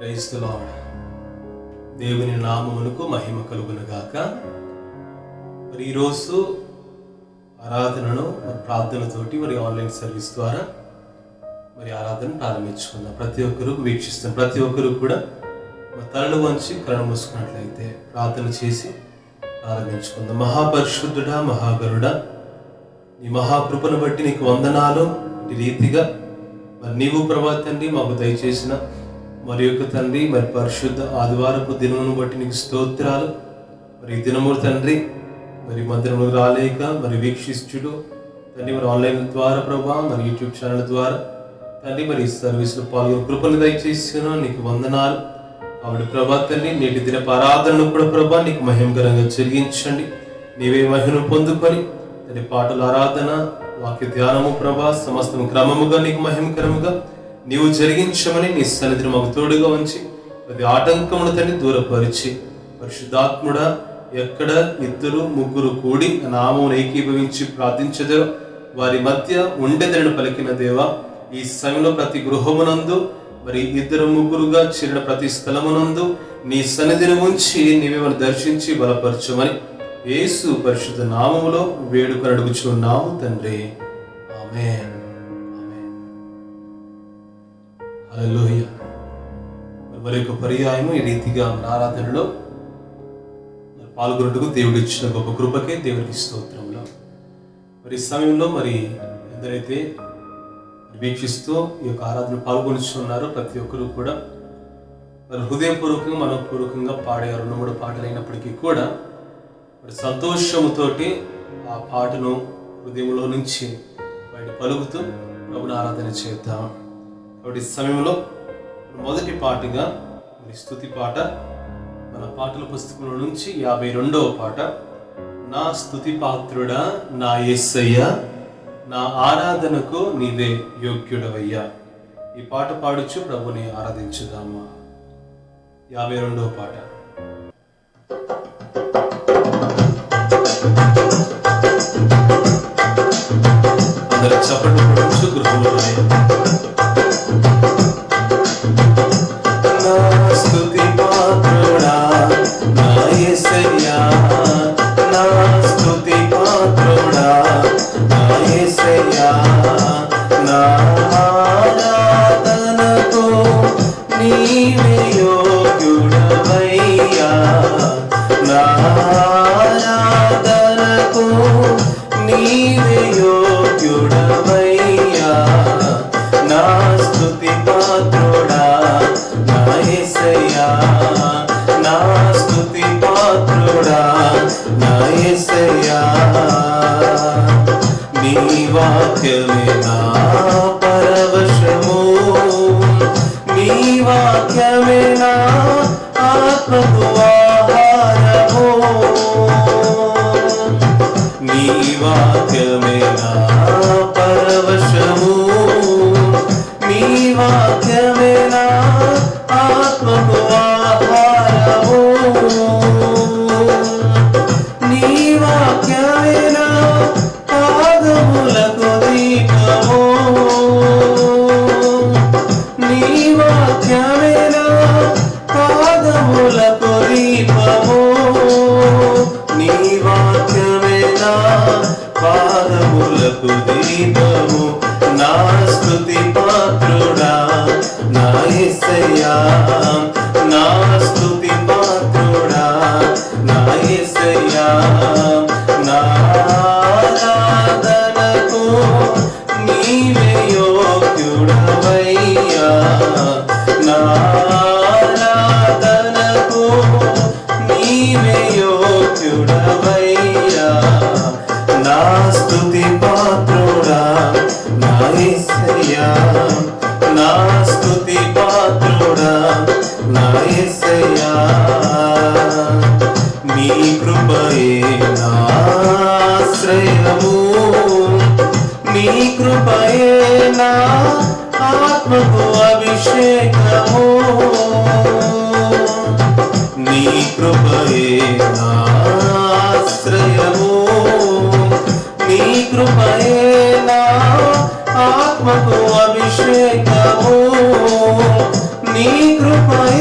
Praise the lord. దేవుని నామమునకు మహిమ కలుగునుగాక. మరి ఈరోజు ఆరాధనను ప్రార్థనతోటి ఆన్లైన్ సర్వీస్ ద్వారా ఆరాధన ప్రారంభించుకుందాం. ప్రతి ఒక్కరు వీక్షిస్తాం. ప్రతి ఒక్కరు కూడా తలలు వంచి కళ్ళు మూసుకున్నట్లయితే ప్రార్థన చేసి ప్రారంభించుకుందాం. మహాపరిశుద్ధుడా, మహాగరుడా, నీ మహాకృపను బట్టి నీకు వందనాలు. ఈ రీతిగా నీవు ప్రభా తండ్రి మాకు దయచేసిన మరి యొక్క తండ్రి పరిశుద్ధ ఆదివారపు దినమును బట్టి నీకు స్తోత్రాలు. ఈ దినము తండ్రి మందిరము రాలేక వీక్షిస్తుడు తండ్రి ఆన్లైన్ ద్వారా ప్రభా యూట్యూబ్ ఛానల్ ద్వారా తండ్రి సర్వీసులో పాల్గొని కృపను దయచేసిన నీకు వందనాలు. కాబట్టి ప్రభా తండ్రి నేటి దిన ఆరాధనను కూడా ప్రభా నీకు మహిమకరంగా చెల్లించండి. నీవే మహిమను పొందుకొని తండ్రి పాటల ఆరాధన, వాక్య ధ్యానము ప్రభా సమస్తం క్రమముగా నీకు మహిమకరముగా నీవు జరిగించమని నీ సన్నిధిని మాకు తోడుగా ఉంచి ప్రతి ఆటంకమును తండ్రి దూరపరిచి పరిశుద్ధాత్ముడా, ఎక్కడ ఇద్దరు ముగ్గురు కూడి నామమును ఏకీభవించి ప్రార్థించదో వారి మధ్య ఉండేదని పలికిన దేవా, ఈ సమయంలో ప్రతి గృహమునందు ఇద్దరు ముగ్గురుగా చేరిన ప్రతి స్థలమునందు నీ సన్నిధిని ఉంచి నీవేమని దర్శించి బలపరచమని యేసు పరిశుద్ధ నామములో వేడుకను అడుగుచున్నాము తండ్రి. ఆమేన్. హల్లెలూయా. మరొక పర్యాయము ఈ రీతిగా ఆరాధనలో పాల్గొన్నట్టుకు దేవుడు ఇచ్చిన గొప్ప కృపకే దేవునికి స్తోత్రములు. ఈ సమయంలో ఎందరైతే వీక్షిస్తూ ఈ యొక్క ఆరాధన పాల్గొనిస్తున్నారో ప్రతి ఒక్కరు కూడా హృదయపూర్వకంగా మనపూర్వకంగా పాడే 2-3 పాటలు అయినప్పటికీ కూడా సంతోషముతోటి ఆ పాటను హృదయంలో నుంచి బయట పలుకుతూ ప్రభుని ఆరాధన చేద్దాం. కాబట్టి ఈ సమయంలో మొదటి పాటగా స్తుతి పాట మన పాటల పుస్తకంలో నుంచి 52వ పాట, నా స్తుతి పాత్రుడా నా యేసయ్య, నా ఆరాధనకు నీవే యోగ్యుడవయ్యా. ఈ పాట పాడుచు ప్రభుని ఆరాధించుదామా. 52వ పాట. అందరూ చప్పట్లు కొడుచు గృహంలోనే ఆత్మకు అభిషేకము నీ కృపయే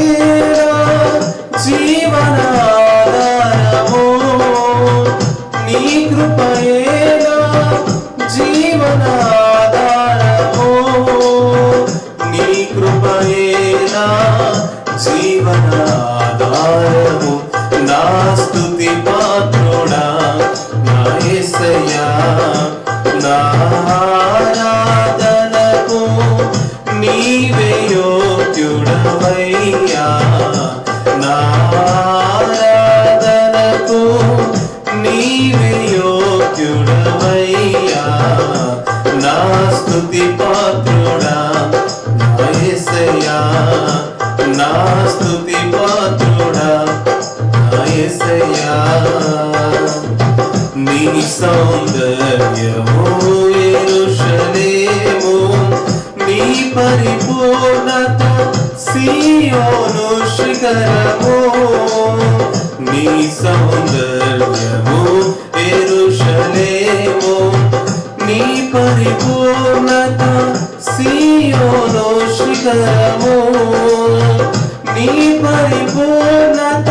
సౌందర్యము యెరూషలేము, నీ పరిపూర్ణత సీయోను శిఖరము. నీ సౌందర్యము యెరూషలేము, నీ పరిపూర్ణత సీయోను శిఖరము. నీ పరిపూర్ణత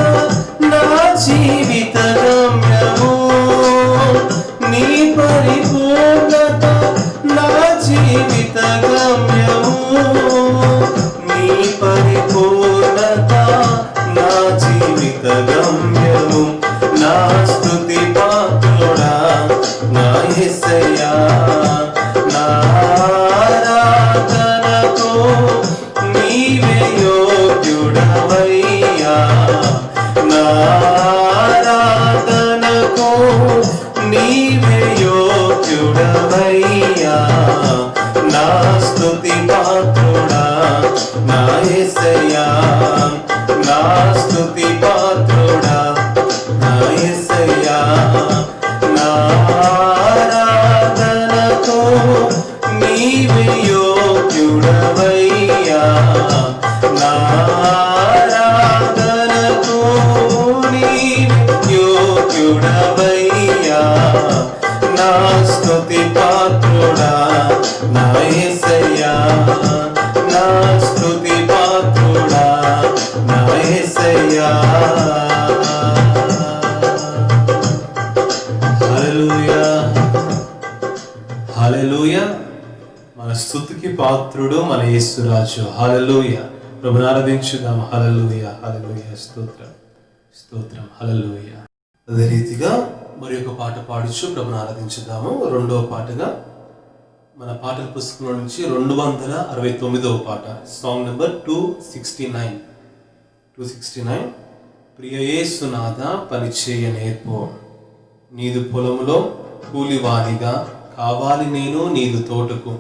నా జీవిత గమ్యము, నీ పరిపూర్ణత నా జీవిత గమ్యము, నీ పరిపూర్ణత నా జీవిత గమ్యము. నా స్తుతి పాత్రుడా నా యేసయ్యా, నా ఆరాధనకు నీవే యోగ్యుడవయ్యా, నా ఆరాధనకు నీవే యోగ్యుడవయ్యా. నా స్తుతి పాత్రుడా నా యేసయ్యా, నా స్తుతి పాత్రుడా నా యేసయ్యా, నా ఆరాధనకు నీవే యోగ్యుడవయ్యా, నా ఆరాధనకు నీవే యోగ్యుడవయ్యా. నా స్తుతి పాత్రుడా నా యేసయ్యా, నా స్తుతి పాత్రుడా నా యేసయ్యా. హల్లెలూయా, హల్లెలూయా. మన స్తుతికి పాత్రుడు మన యేసురాజు. హల్లెలూయా. ప్రభుని ఆరాధించుదాం. హల్లెలూయా, హల్లెలూయా. స్తోత్రం, స్తోత్రం. హల్లెలూయా. అదే రీతిగా మరి ఒక పాట పాడుచు ప్రభుని ఆరాధించుదాము. రెండవ పాటగా మన పాటల పుస్తకంలో నుంచి 269వ పాట, సాంగ్ నెంబర్ 269. ప్రియ యేసునాథ పనిచేయ నేర్పు, నీదు పొలములో కూలివానిగా కావాలి నేను నీదు తోటకు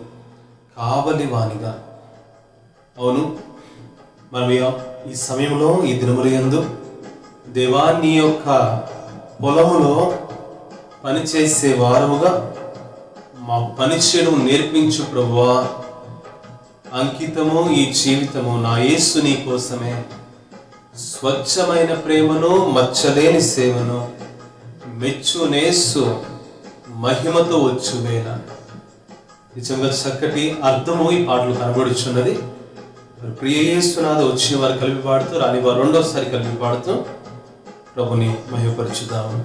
కావలివానిగా. అవును, మనం ఈ సమయంలో ఈ దినములందు దేవా నీ యొక్క పొలములో పనిచేసే వారముగా మా పని చేయడం నేర్పించు ప్రభువా. అంకితము ఈ జీవితము నా యేసు నీ కోసమే, స్వచ్ఛమైన ప్రేమను మచ్చలేని సేవను మెచ్చు నేసు మహిమతో వచ్చు వేళ. నిజంగా చక్కటి అర్థము ఈ పాటలు కనబడుచున్నది. ప్రియ యేసునాథ వచ్చిన వారు కలిపి పాడుతూ, రాని వారు రెండోసారి కలిపి పాడుతూ ప్రభుని మహిమపరచుదాము.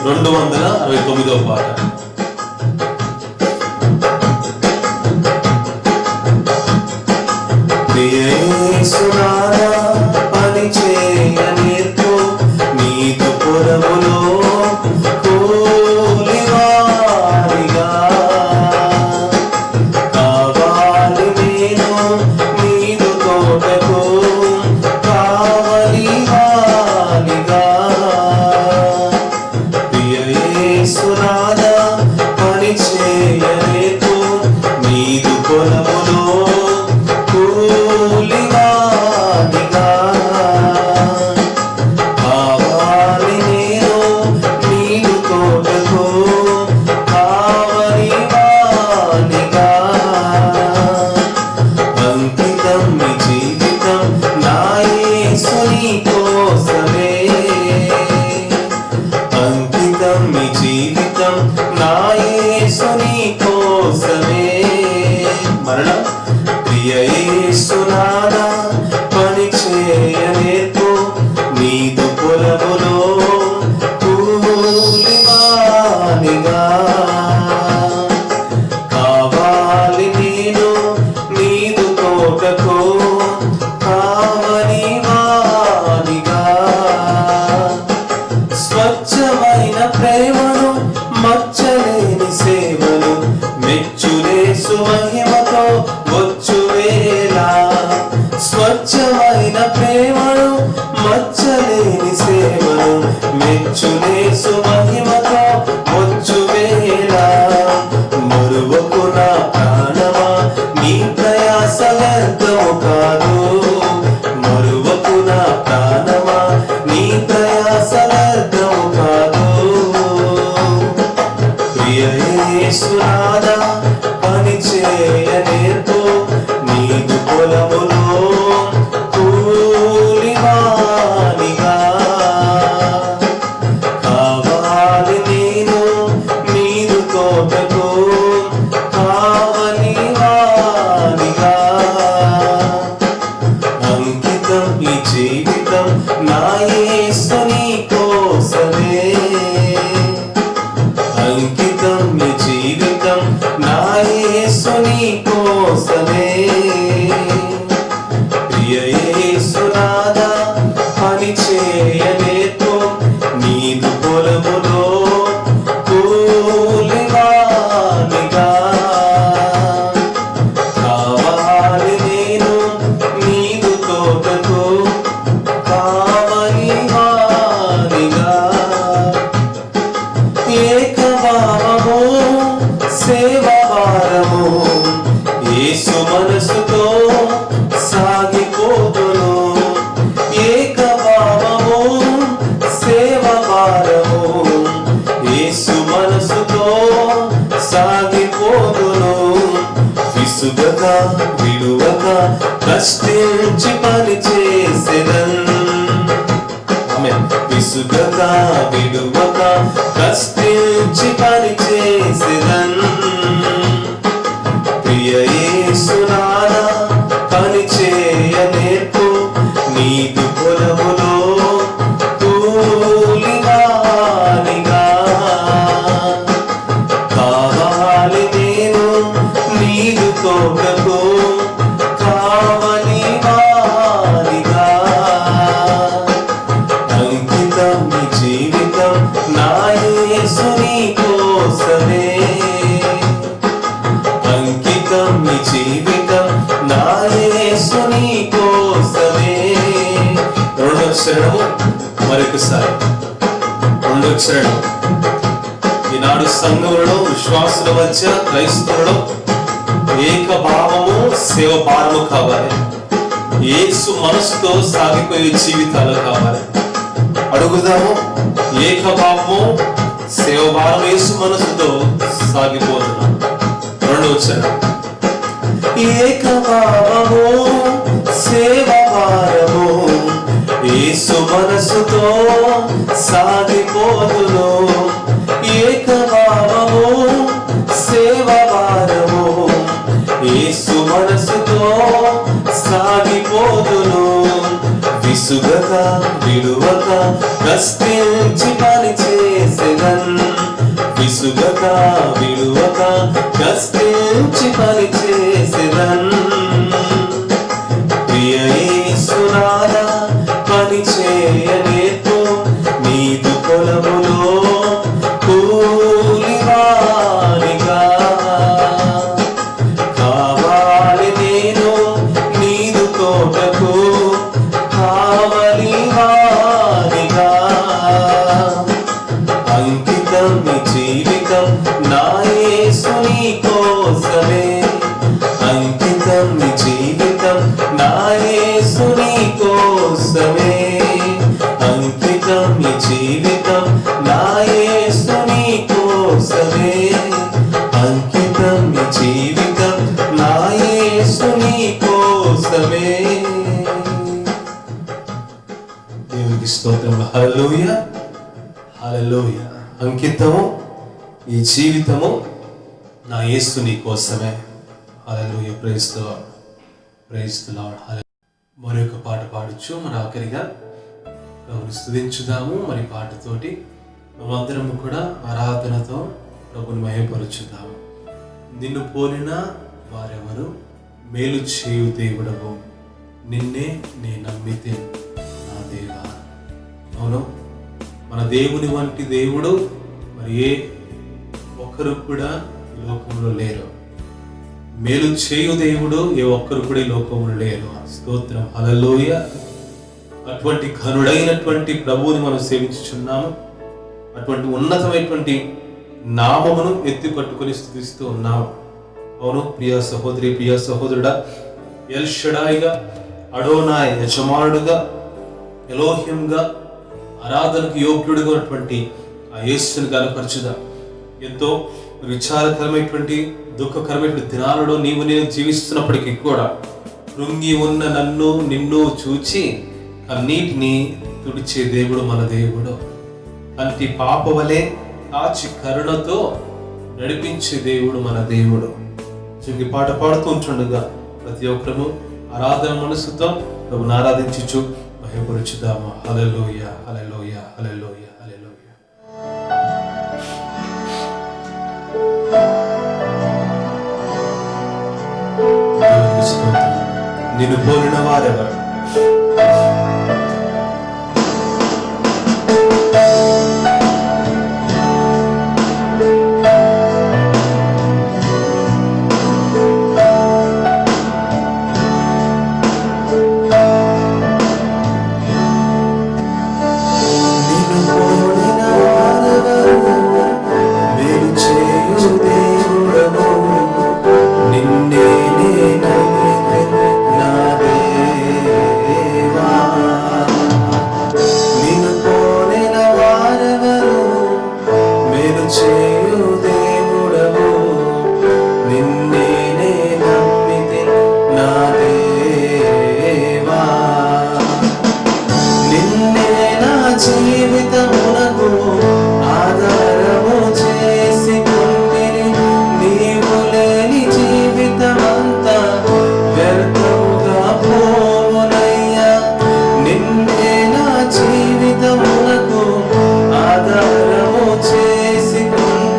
269వ పాట. ప్రియ యేసునాథ పనిచేయ నేర్పు, నీదు పొలములో కూలివానిగా కావాలి నేను నీదు తోటకు కావలివానిగా. ప్రియ యేసునాథ పనిచేయ నేర్పు, నీదు పొలములో కూలివానిగా కావాలి నేను నీదు తోటకు కావలివానిగా. అంకితం నీ జీవితం నా యేసు నీ కోసమే, అంకితం నీ జీవితం నా యేసు నీ కోసమే. మరణం ప్రియ యేసునాథ పనిచేయ నేర్పు, నీదు పొలములో కూలివానిగా కావాలి నేను నీదు తోటకు కావలివానిగా. స్వచ్ఛమైన ప్రేమను మచ్చలేని సేవలు మెచ్చునేసు మహిమతో వచ్చు వేళ. స్వచ్ఛమైన ప్రేమను మచ్చలేని సేవలు మెచ్చునేసు మహిమతో వచ్చు వేళ. మరువకు నా ప్రాణమా నీ ప్రయాస వ్యర్థము కాదు, మరువకు నా ప్రాణమా నీ ప్రయాస వ్యర్థము కాదు. యేసునాథా పని చేయనేర్పు, నీదు పొలములో కూలివానిగా కావాలి నేను, నీదు తోటకు కావలివానిగా. అంకితం ఈ జీవితం నా యేసు నీ కోసమే, అంకితం ఈ జీవితం నా యేసు నీ కోసమే. ప్రియ యేసునాథా పని చేయనేర్పు, నీదు పొలములో కూలివానిగా కావాలి నేను, నీదు తోటకు కావలివానిగా. ఏకభావము సేవభారము యేసు మనసుతో సాగిపోదును, ఏకభావము సేవభారము యేసు మనసుతో సాగిపోదును. విసుగక విడువక కష్టించి పని చేసెదన్, విసుగక విడువక కష్టించి పని చేసెదన్. ప్రియ యేసునాథా పని చేయనేర్పు, నీదు పొలములో కూలివానిగా కావాలి నేను, నీదు తోటకు కావలివానిగా. అంకితం ఈ జీవితం నా యేసు నీ కోసమే, అంకితం ఈ జీవితం నా యేసు నీ కోసమే. రెండవ శరణము మరొకసారి, రెండవ శరణం. ఈనాడు సంఘములలో విశ్వాసుల మధ్య క్రైస్తవులలో ఏకభావము సేవభారము కావాలి, యేసు మనసుతో సాగిపోయే జీవితాలు కావాలి. అడుగుదాము, ఏకభావము సేవభారం యేసు మనసుతో సాగిపోతున్నాం. రెండవ చరణం. ఏకభావము సేవభారము యేసు మనసుతో సాగిపోదును, ఏకభావము సేవభారము యేసు మనసుతో సాగిపోదును. విసుగక విడువక కష్టించి పని చేసెదన్, విసుగక విడువక కష్టించి పని చేసెదన్. ప్రియ యేసునాథా పని చేయనేర్పు, నీదు పొలములో కూలివానిగా కావాలి నేను, నీదు తోటకు కావలివానిగా. అంకితం ఈ జీవితం నా యేసు నీ కోసమే, అంకితం ఈ జీవితం నా యేసు నీ కోసమే, అంకితం ఈ జీవితం నా యేసు నీ కోసమే, అంకితం ఈ జీవితం నా యేసు నీ కోసమే. దేవునికి స్తోత్రం. హల్లెలూయా, హల్లెలూయా. అంకితము ఈ జీవితము నా యేసు నీ కోసమే. Hallelujah. Praise the Lord, praise the Lord. మరొక పాట పాడొచ్చు. మన ఆఖరిగా ప్రభుని స్తుతించుదాము. మరి పాటతోటి మనమందరము కూడా ఆరాధనతో ప్రభుని మహిమపరుచుదాము. నిన్ను పోలిన వారెవరు, మేలు చేయు దేవుడవు, నిన్నే నే నమ్మితే నా దేవా. అవును, మన దేవుని వంటి దేవుడు మరి ఏ ఒక్కరు కూడా ఈ లోకంలో లేరు. మేలు చేయు దేవుడు ఏ ఒక్కరు కూడా ఈ లోకంలో లేరు. స్తోత్రం, హల్లెలూయా. అటువంటి ఘనుడైనటువంటి ప్రభువుని మనం సేవించుచున్నాము. అటువంటి ఉన్నతమైనటువంటి నామమును ఎత్తి పట్టుకొని స్తుతిస్తూ ఉన్నాము. అవును ప్రియ సహోదరి, ప్రియ సహోదరుడా, ఎల్ షడాయిగా, అడోనాయ్ యజమానుడుగా, ఎలోహింగా, ఆరాధనకు యోగ్యుడిగా ఉన్నటువంటి ఆ యేసుని గనపరచుదా. ఎంతో విచారకరమైనటువంటి దుఃఖకరమైనటువంటి దినాలలో నీవు నేను జీవిస్తున్నప్పటికీ కూడా కృంగి ఉన్న నన్ను నిన్ను చూచి కన్నీటిని తుడిచే దేవుడు మన దేవుడు. కంటి పాప వలె కాచి కరుణతో నడిపించే దేవుడు మన దేవుడు. ఈ పాట పాడుతూ ఉంటుండగా ప్రతి ఒక్కరము ఆరాధన మనసుతో ప్రభువును ఆరాధించుచు మహిమపరచుదామా. హల్లెలూయా, హల్లెలూయా, హల్లెలూయా, హల్లెలూయా. నిన్ను పోలిన వారెవరు? ఆధారము చేసుకుంటిని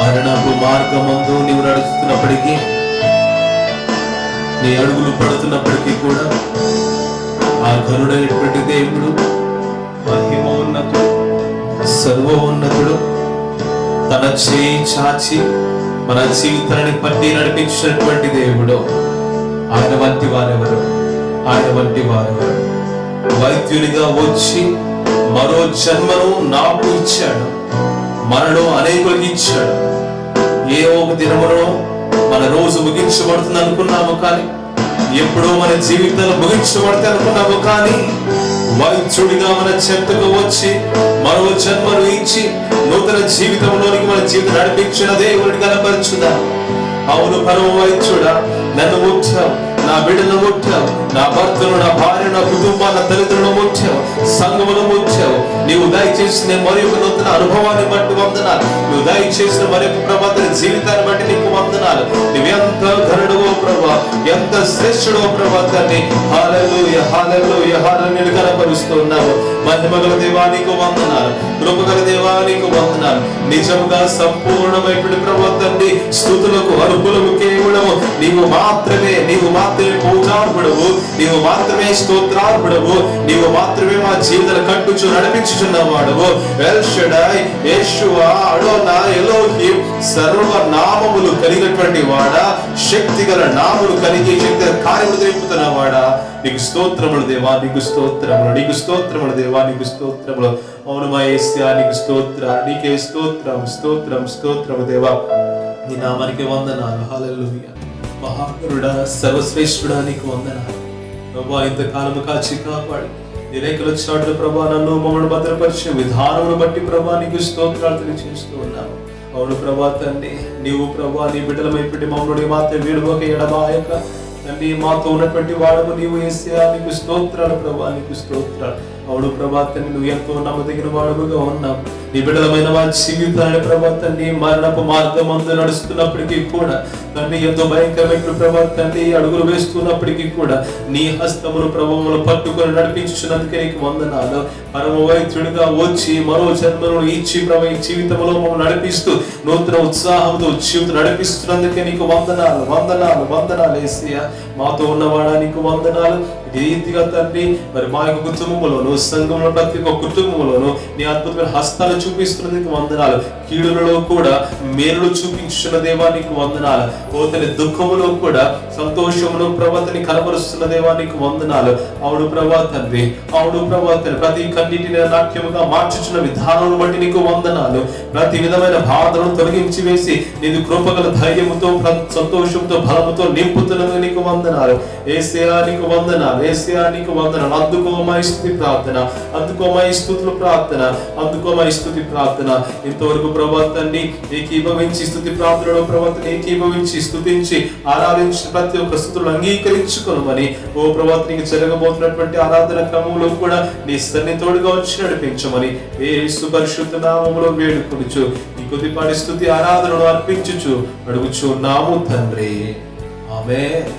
మరణపు మార్గమందు నీవు నడుస్తున్నప్పటికీ, నీ అడుగులు పడుతున్నప్పటికీ కూడా ఆ ఘనుడైనటువంటి దేవుడు, మహిమోన్నతుడు, సర్వోన్నతుడు తన చేయి చాచి మన జీవితాన్ని పట్టి నడిపించినటువంటి దేవుడు. ఆయన వంటి వారెవరు? ఆయన వంటి వారెవరు? వైద్యునిగా వచ్చి మరో జన్మను నాకు ఇచ్చాడు, మనలో అనేకులకి ఇచ్చాడు. ఏ ఒక దినములో మన రోజు ముగించబడుతుంది అనుకున్నాము, కానీ ఎప్పుడో మన జీవితాలు ముగించబడితే అనుకున్నాము, కానీ వైద్యుడిగా మన చెంతకు వచ్చి మరో జన్మను ఇచ్చి నూతన జీవితంలోనికి మన జీవితం నడిపించిన దేవుడిని కనపరచుదా. అవును, పరమ వైద్యుడా, నన్ను ముట్టావు, నా బిడ్డను ముట్టావు, నా భర్తను, నా భార్య, నా కుటుంబాన్ని, నా తల్లిదండ్రులను ముట్టావు, సంఘమును ముట్టావు. నీవు దయచేసిన మరి ఒక నూతన అనుభవాన్ని బట్టి వందనాలు. నువ్వు దయచేసిన మరి ఒక ప్రభావ జీవితాన్ని బట్టి నీకు వందనాలు. నువ్వెంత ఘనుడవో ప్రభా, ఎంత శ్రేష్ఠుడో ప్రభా తండ్రి. హల్లెలూయా, హల్లెలూయా, హల్లెలూయా కనపరుస్తున్నావు. మహిమగల దేవా నీకు వందనాలు, కృపగల దేవా నీకు వందనాలు. నిజంగా సంపూర్ణమైనటువంటి ప్రభా తండ్రి, స్తుతులకు అర్హులకు కేవలము నీవు మాత్రమే పూజార్హుడవు, నీవు మాత్రమే స్తోత్రార్హుడవు, నీవు మాత్రమే మా జీవితాలు కట్టుచు నడిపించుచున్నవాడవు. ఎల్ షడై, యెషువా, అడోనాయ్, ఎలోహిం, సర్వ నామములు కలిగినటువంటి వాడా, శక్తి గల నామములు కలిగి శక్తి కార్యములు తెలుపుతున్న వాడా, నీకు స్తోత్రములు దేవా, నీకు స్తోత్రములు, నీకు స్తోత్రములు దేవా, నీకు స్తోత్రములు. అవును మా యేసయ్యా, నీకు స్తోత్ర, నీకే స్తోత్రం, స్తోత్రం, స్తోత్రము దేవా. నీ నామానికి వందనాలు. హల్లెలూయా. మహాకరుడా, సర్వశ్రేష్ఠుడా, నీకు వందనాలు ప్రభా. ఇంతకాలము కాచి కాపాడి నీ రేఖల చాటున ప్రభా నన్ను మమ్మల్ని భద్రపరిచే విధానమును బట్టి ప్రభా నీకు స్తోత్రాలు తెలియజేస్తూ ఉన్నాము. అవును ప్రభా తండ్రి, నీవు ప్రభా నీ బిడ్డలమైనటువంటి మమ్మల్ని మాత్రం వీడువక ఎడబాయక తండ్రి మాతో ఉన్నటువంటి వాడము నీవు. యేసయ్యా నీకు స్తోత్రాలు ప్రభా, నీకు స్తోత్రాలు. అవును ప్రభా తండ్రి, నువ్వు ఎంతో నమ్మదగిన వాడుగా ఉన్నావు. నీ బిడ్డలమైన వారి జీవితాన్ని ప్రభా తండ్రి మరణపు మార్గం అందు నడుస్తున్నప్పటికీ కూడా తండ్రి, ఎంతో భయంకరమైన ప్రభా తండ్రి అడుగులు వేస్తున్నప్పటికీ కూడా నీ హస్తమును ప్రభావములు పట్టుకొని నడిపించుచున్నందుకే నీకు వందనాలు. పరమ వైద్యుడిగా వచ్చి మరో జన్మను ఇచ్చి ప్రభు ఈ జీవితంలో మమ్మల్ని నడిపిస్తూ నూతన ఉత్సాహంతో జీవితం నడిపిస్తున్నందుకే నీకు వందనాలు, వందనాలు, వందనాలు. యేసయ్యా మాతో ఉన్నవాడా నీకు వందనాలు. రీతిగా తండ్రి మరి మా యొక్క కుటుంబంలోను, సంఘంలో ప్రతి ఒక్క కుటుంబంలోను నీ అద్భుతమైన హస్తాలు చూపిస్తున్నందుకు వందనాలు. కీడులలో కూడా మేలులు చూపించున్న దేవా నీకు వందనాలు. పోతని దుఃఖములో కూడా సంతోషమును ప్రభాతని కనబరుస్తున్న దేవా నీకు వందనాలు. అవును ప్రభా తండ్రి, అవును ప్రభా తండ్రి, ప్రతి కన్నిటిని నాట్యముగా మార్చుచున్న విధానం బట్టి నీకు వందనాలు. ప్రతి విధమైన బాధలను తొలగించి వేసి నీకు కృపగల ధైర్యముతో, సంతోషంతో, బలముతో నింపుతున్నందుకు నీకు వందనాలు. యేసయ్యా నీకు వందనాలు, యేసయ్యా నీకు వందనాలు. అందుకో మా స్తుతి ప్రార్థన, అందుకో మా స్తుతుల ప్రార్థన, అందుకో మా స్తుతి ప్రార్థన. ఇంతవరకు ప్రభా తండ్రి ఏకీభవించి స్తుతి ప్రార్థనలో ప్రభాతని ఏకీభవించి స్తుతించి ఆరాధించిన ప్రతి ఒక్క స్తుతులను అంగీకరించుకోమని ఓ ప్రభా నీకు జరగబోతున్నటువంటి ఆరాధన క్రమంలో కూడా నీ సన్నిధితోడుగా వచ్చి నడిపించమని యేసు పరిశుద్ధ నామములో వేడుకొనుచు ఈ కొద్దిపాటి స్తుతి ఆరాధనను అర్పించుచు అడుగుచున్నాము తండ్రి. ఆమేన్.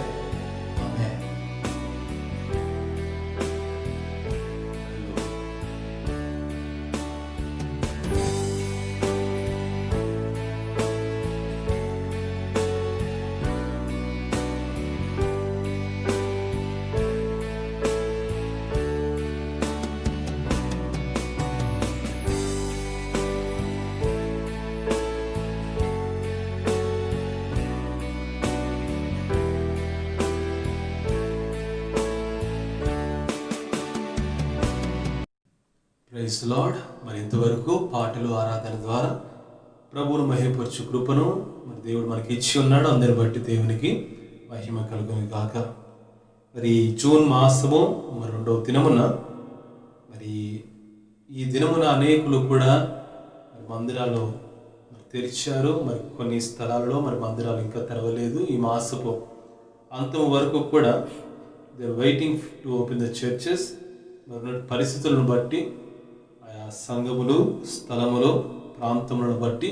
Praise Lord. మరి ఇంతవరకు పాటలు, ఆరాధన ద్వారా ప్రభువును మహిమపరచు కృపను మరి దేవుడు మనకి ఇచ్చి ఉన్నాడు. అందరిని బట్టి దేవునికి మహిమ కలుగును గాక. మరి జూన్ మాసము మరి 2వ దినమున మరి ఈ దినమున అనేకులు కూడా మరి మందిరాలు తెరిచారు. మరి కొన్ని స్థలాలలో మరి మందిరాలు ఇంకా తెరవలేదు. ఈ మాసపు అంతం వరకు కూడా they are waiting to open the churches. మరి పరిస్థితులను బట్టి ఆయా సంఘములు, స్థలములు, ప్రాంతములను బట్టి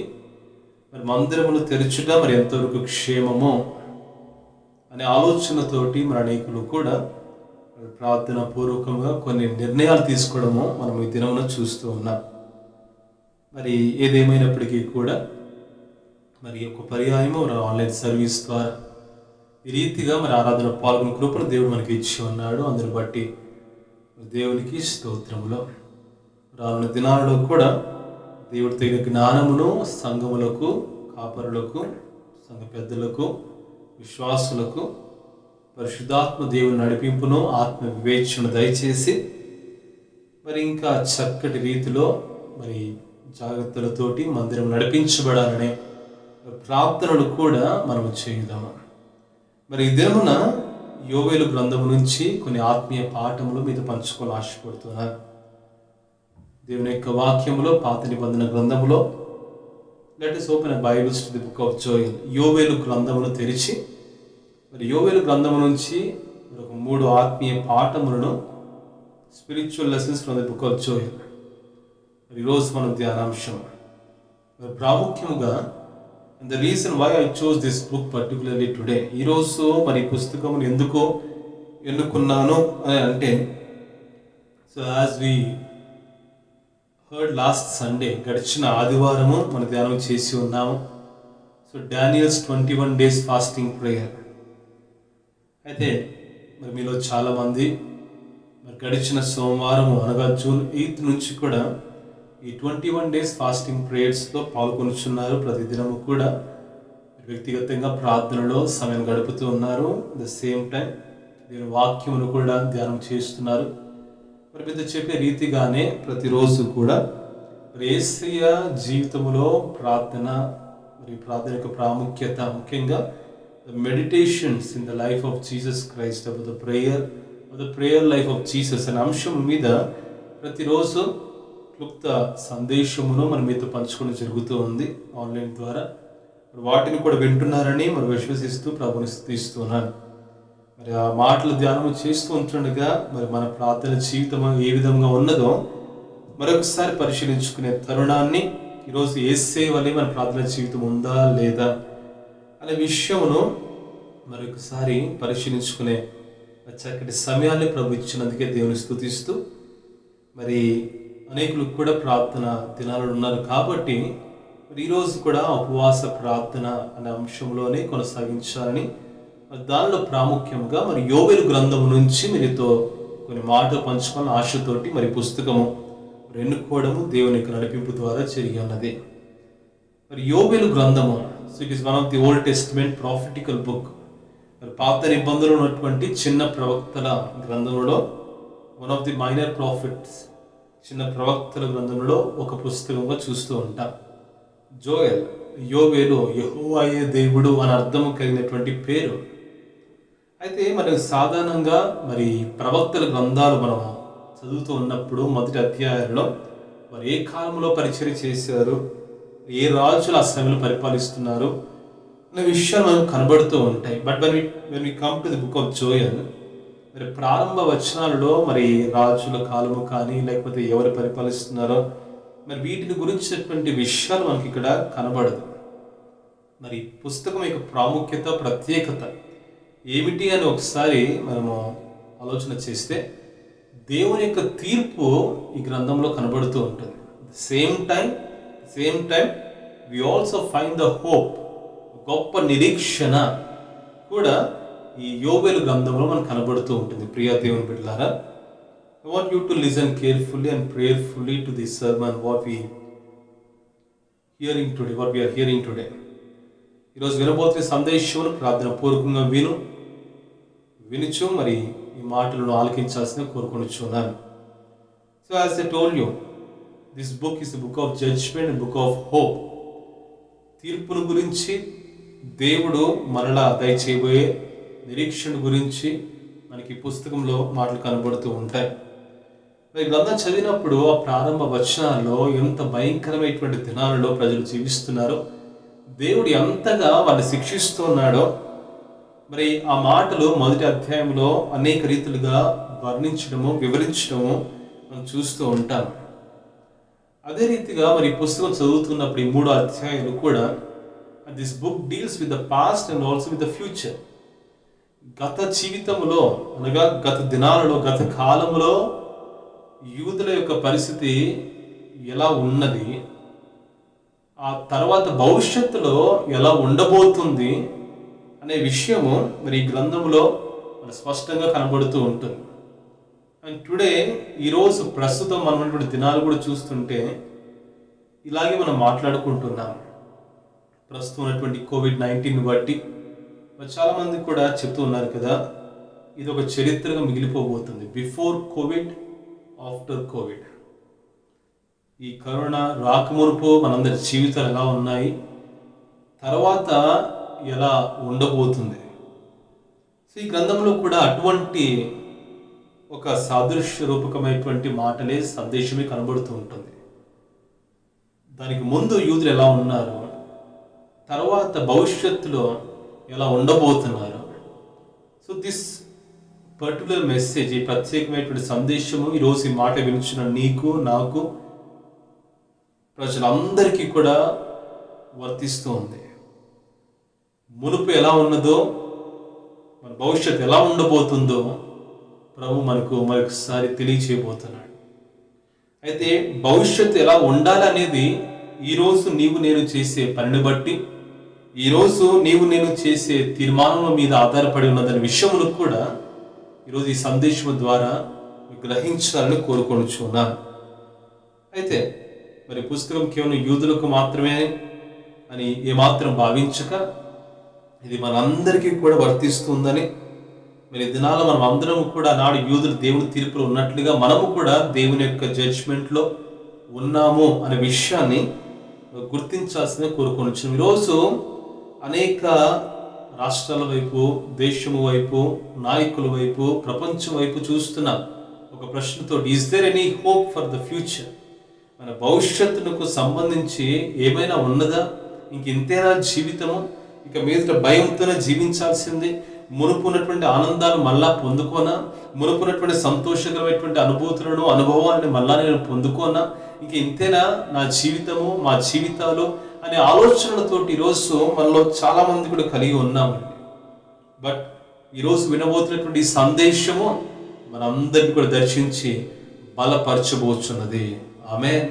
మరి మందిరములు తెరచుట మరి ఎంతవరకు క్షేమము అనే ఆలోచనతోటి మరి అనేకులు కూడా ప్రార్థన పూర్వకంగా కొన్ని నిర్ణయాలు తీసుకోవడము మనం ఈ దినమున చూస్తూ ఉన్నాం. మరి ఏదేమైనప్పటికీ కూడా మరి ఒక పర్యాయము ఆన్లైన్ సర్వీస్ ద్వారా ఈ రీతిగా మరి ఆరాధన పాల్గొని కృపను దేవుడు మనకి ఇచ్చి ఉన్నాడు. అందుని బట్టి దేవునికి స్తోత్రములో రానున్న దినాలలో కూడా దేవుడి తగిన జ్ఞానమును సంఘములకు, కాపరులకు, సంఘ పెద్దలకు, విశ్వాసులకు పరిశుద్ధాత్మ దేవుని నడిపింపును, ఆత్మ వివేచన దయచేసి మరి ఇంకా చక్కటి రీతిలో మరి జాగ్రత్తలతోటి మందిరం నడిపించబడాలనే ప్రార్థనలు కూడా మనం చేయుదాము. మరి ఈ దినమున యోవేలు గ్రంథము నుంచి కొన్ని ఆత్మీయ పాఠములు మీతో పంచుకోవాలని ఆశపడుతున్నాను. దేవుని యొక్క వాక్యములో పాత నిబంధన గ్రంథములో let us open Bibles to the book of Joel. Yovelu గ్రంథమును తెరిచి మరి యోవేలు గ్రంథము నుంచి ఒక 3 ఆత్మీయ పాఠములను, spiritual lessons from the book of Joel. మరి ఈరోజు మన ధ్యానాంశం మరి ప్రాముఖ్యముగా the reason why I chose this book particularly today. ఈరోజు మరి పుస్తకమును ఎందుకు ఎన్నుకున్నాను అని అంటే, so as we heard last Sunday, గడిచిన ఆదివారము మన ధ్యానం చేసి ఉన్నాము. So Daniel's 21 days fasting prayer. అయితే మరి మీలో చాలామంది మరి గడిచిన సోమవారము అనగా June 8th నుంచి కూడా ఈ 21 days ఫాస్టింగ్ ప్రేయర్స్లో పాల్గొనుచున్నారు. ప్రతిదినము కూడా వ్యక్తిగతంగా ప్రార్థనలో సమయం గడుపుతూ ఉన్నారు. ద సేమ్ టైం దీని వాక్యమును కూడా ధ్యానం చేస్తున్నారు. మరి పెద్ద చెప్పే రీతిగానే ప్రతిరోజు కూడా యేసయ్య జీవితంలో ప్రార్థన, మరి ప్రార్థన యొక్క ప్రాముఖ్యత, ముఖ్యంగా the meditations in the life of Jesus Christ, about the prayer life of Jesus అనే అంశం మీద ప్రతిరోజు క్లుప్త సందేశమును మనం మీతో పంచుకోవడం జరుగుతూ ఉంది ఆన్లైన్ ద్వారా. మరి వాటిని కూడా వింటున్నారని మరి విశ్వసిస్తూ ప్రభుని స్తుతిస్తున్నాను. మరి ఆ మాటలు ధ్యానం చేస్తూ ఉంటుండగా మరి మన ప్రార్థన జీవితం ఏ విధంగా ఉన్నదో మరొకసారి పరిశీలించుకునే తరుణాన్ని, ఈరోజు యేసే వలె మన ప్రార్థన జీవితం ఉందా లేదా అనే విషయమును మరొకసారి పరిశీలించుకునే చక్కటి సమయాన్ని ప్రభు ఇచ్చినందుకే దేవుని స్తుతిస్తూ, మరి అనేకులు కూడా ప్రార్థన దినాలు ఉన్నారు కాబట్టి మరి ఈరోజు కూడా ఉపవాస ప్రార్థన అనే అంశంలోనే కొనసాగించాలని, దానిలో ప్రాముఖ్యంగా మరి యోవేలు గ్రంథము నుంచి మీరుతో కొన్ని మాటలు పంచుకోవాలని ఆశతోటి మరి పుస్తకము ఎన్నుకోవడము దేవుని యొక్క నడిపింపు ద్వారా జరిగి ఉన్నది. మరి యోవేలు గ్రంథము, so it is one of the old testament prophetical book. మరి పాత నిబంధనలో ఉన్నటువంటి చిన్న ప్రవక్తల గ్రంథంలో one of the minor prophets, చిన్న ప్రవక్తల గ్రంథంలో ఒక పుస్తకంగా చూస్తూ ఉంటాం. జోయల్, యోవేలు, యెహోవాయే దేవుడు అని అర్థం కలిగినటువంటి పేరు. అయితే మరి సాధారణంగా మరి ప్రవక్తల గ్రంథాలు మనం చదువుతూ ఉన్నప్పుడు మొదటి అధ్యాయంలో వారు ఏ కాలంలో పరిచర్య చేశారు, ఏ రాజులు ఆ సమయంలో పరిపాలిస్తున్నారు అనే విషయాలు మనకు కనబడుతూ ఉంటాయి. But when we come to the book of Joel, మరి ప్రారంభ వచనాలలో మరి రాజుల కాలము కానీ లేకపోతే ఎవరు పరిపాలిస్తున్నారో మరి వీటిని గురించినటువంటి విషయాలు మనకి ఇక్కడ కనబడదు. మరి పుస్తకం యొక్క ప్రాముఖ్యత, ప్రత్యేకత ఏమిటి అని ఒకసారి మనము ఆలోచన చేస్తే దేవుని యొక్క తీర్పు ఈ గ్రంథంలో కనబడుతూ ఉంటుంది. Same time we also find the hope, గొప్ప నిరీక్షణ కూడా ఈ యోవేలు గ్రంథంలో మనకు కనబడుతూ ఉంటుంది. ప్రియ దేవుని బిడ్డలారా, I want you to listen carefully and prayerfully to this sermon what we are hearing today. ఈరోజు వినబోతున్న సందేశమును ప్రార్థన పూర్వకంగా వినుచు మరి ఈ మాటలను ఆలకించాల్సిన కోరుకొనిచున్నాను. So as I told you, this book is the book of judgment and book of hope. తీర్పును గురించి, దేవుడు మరలా దయచేయబోయే నిరీక్షణ గురించి మనకి పుస్తకంలో మాటలు కనబడుతూ ఉంటాయి. మరి గ్రంథం చదివినప్పుడు ఆ ప్రారంభ వచనాల్లో ఎంత భయంకరమైనటువంటి దినాలలో ప్రజలు జీవిస్తున్నారో, దేవుడు ఎంతగా వాళ్ళని శిక్షిస్తున్నాడో మరి ఆ మాటలు మొదటి అధ్యాయంలో అనేక రీతులుగా వర్ణించడము, వివరించడము మనం చూస్తూ ఉంటాం. అదే రీతిగా మరి పుస్తకం చదువుతున్నప్పుడు ఈ 3 అధ్యాయాలు కూడా this book deals with the past and also with the future. గత జీవితంలో అనగా గత దినాలలో గత కాలంలో యూదుల యొక్క పరిస్థితి ఎలా ఉన్నది, ఆ తర్వాత భవిష్యత్తులో ఎలా ఉండబోతుంది అనే విషయము మరి ఈ గ్రంథంలో మరి స్పష్టంగా కనబడుతూ ఉంటుంది. అండ్ టుడే ఈరోజు ప్రస్తుతం మనం ఉన్నటువంటి దినాలు కూడా చూస్తుంటే ఇలాగే మనం మాట్లాడుకుంటున్నాం. ప్రస్తుతం ఉన్నటువంటి COVID-19 బట్టి చాలామంది కూడా చెప్తూ ఉన్నారు కదా, ఇది ఒక చరిత్రగా మిగిలిపోబోతుంది. Before Covid, after Covid. ఈ కరోనా రాకమునుపు మనందరి జీవితాలు ఎలా ఉన్నాయి, తర్వాత ఎలా ఉండబోతుంది. సో ఈ గ్రంథంలో కూడా అటువంటి ఒక సాదృశ్య రూపకమైనటువంటి మాటలే, సందేశమే కనబడుతూ ఉంటుంది. దానికి ముందు యూదులు ఎలా ఉన్నారు, తర్వాత భవిష్యత్తులో ఎలా ఉండబోతున్నారు. సో దిస్ పర్టికులర్ మెసేజ్, ఈ ప్రత్యేకమైనటువంటి సందేశము ఈరోజు ఈ మాట వినిచిన నీకు, నాకు, ప్రజలందరికీ కూడా వర్తిస్తూ ఉంది. మునుపు ఎలా ఉన్నదో, మన భవిష్యత్తు ఎలా ఉండబోతుందో ప్రభు మనకు మరొకసారి తెలియచేయబోతున్నాడు. అయితే భవిష్యత్తు ఎలా ఉండాలనేది ఈరోజు నీవు నేను చేసే పనిని బట్టి, ఈరోజు నీవు నేను చేసే తీర్మానం మీద ఆధారపడి ఉన్నదనే విషయమును కూడా ఈరోజు ఈ సందేశం ద్వారా గ్రహించాలని కోరుకొనుచున్నాను. అయితే మరి పుస్తకం కేవలం యూదులకు మాత్రమే అని ఏమాత్రం భావించక, ఇది మనందరికీ కూడా వర్తిస్తుందని, మరి దినాల్లో మనం అందరం కూడా నాడు యూదులు దేవుని తీర్పులో ఉన్నట్లుగా మనము కూడా దేవుని యొక్క జడ్జ్మెంట్లో ఉన్నాము అనే విషయాన్ని గుర్తించాల్సిందే కోరుకొనొచ్చు. ఈరోజు అనేక రాష్ట్రాల వైపు, దేశము వైపు, నాయకుల వైపు, ప్రపంచం వైపు చూస్తున్న ఒక ప్రశ్నతో, is there any hope for the future? మన భవిష్యత్తుకు సంబంధించి ఏమైనా ఉన్నదా? ఇంతేనా జీవితము? ఇక మీద భయంతోనే జీవించాల్సింది? మునుపున్నటువంటి ఆనందాలు మళ్ళా పొందుకోనా? మునుపున్నటువంటి సంతోషకరమైనటువంటి అనుభూతులను, అనుభవాలను మళ్ళా నేను పొందుకోనా? ఇంతేనా నా జీవితము, మా జీవితాలు అనే ఆలోచనలతోటి ఈరోజు మనలో చాలా మంది కూడా కలిగి ఉన్నామండి. బట్ ఈరోజు వినబోతున్నటువంటి సందేశము మనందరినీ కూడా దర్శించి బలపరచబోచున్నది. ఆమేన్.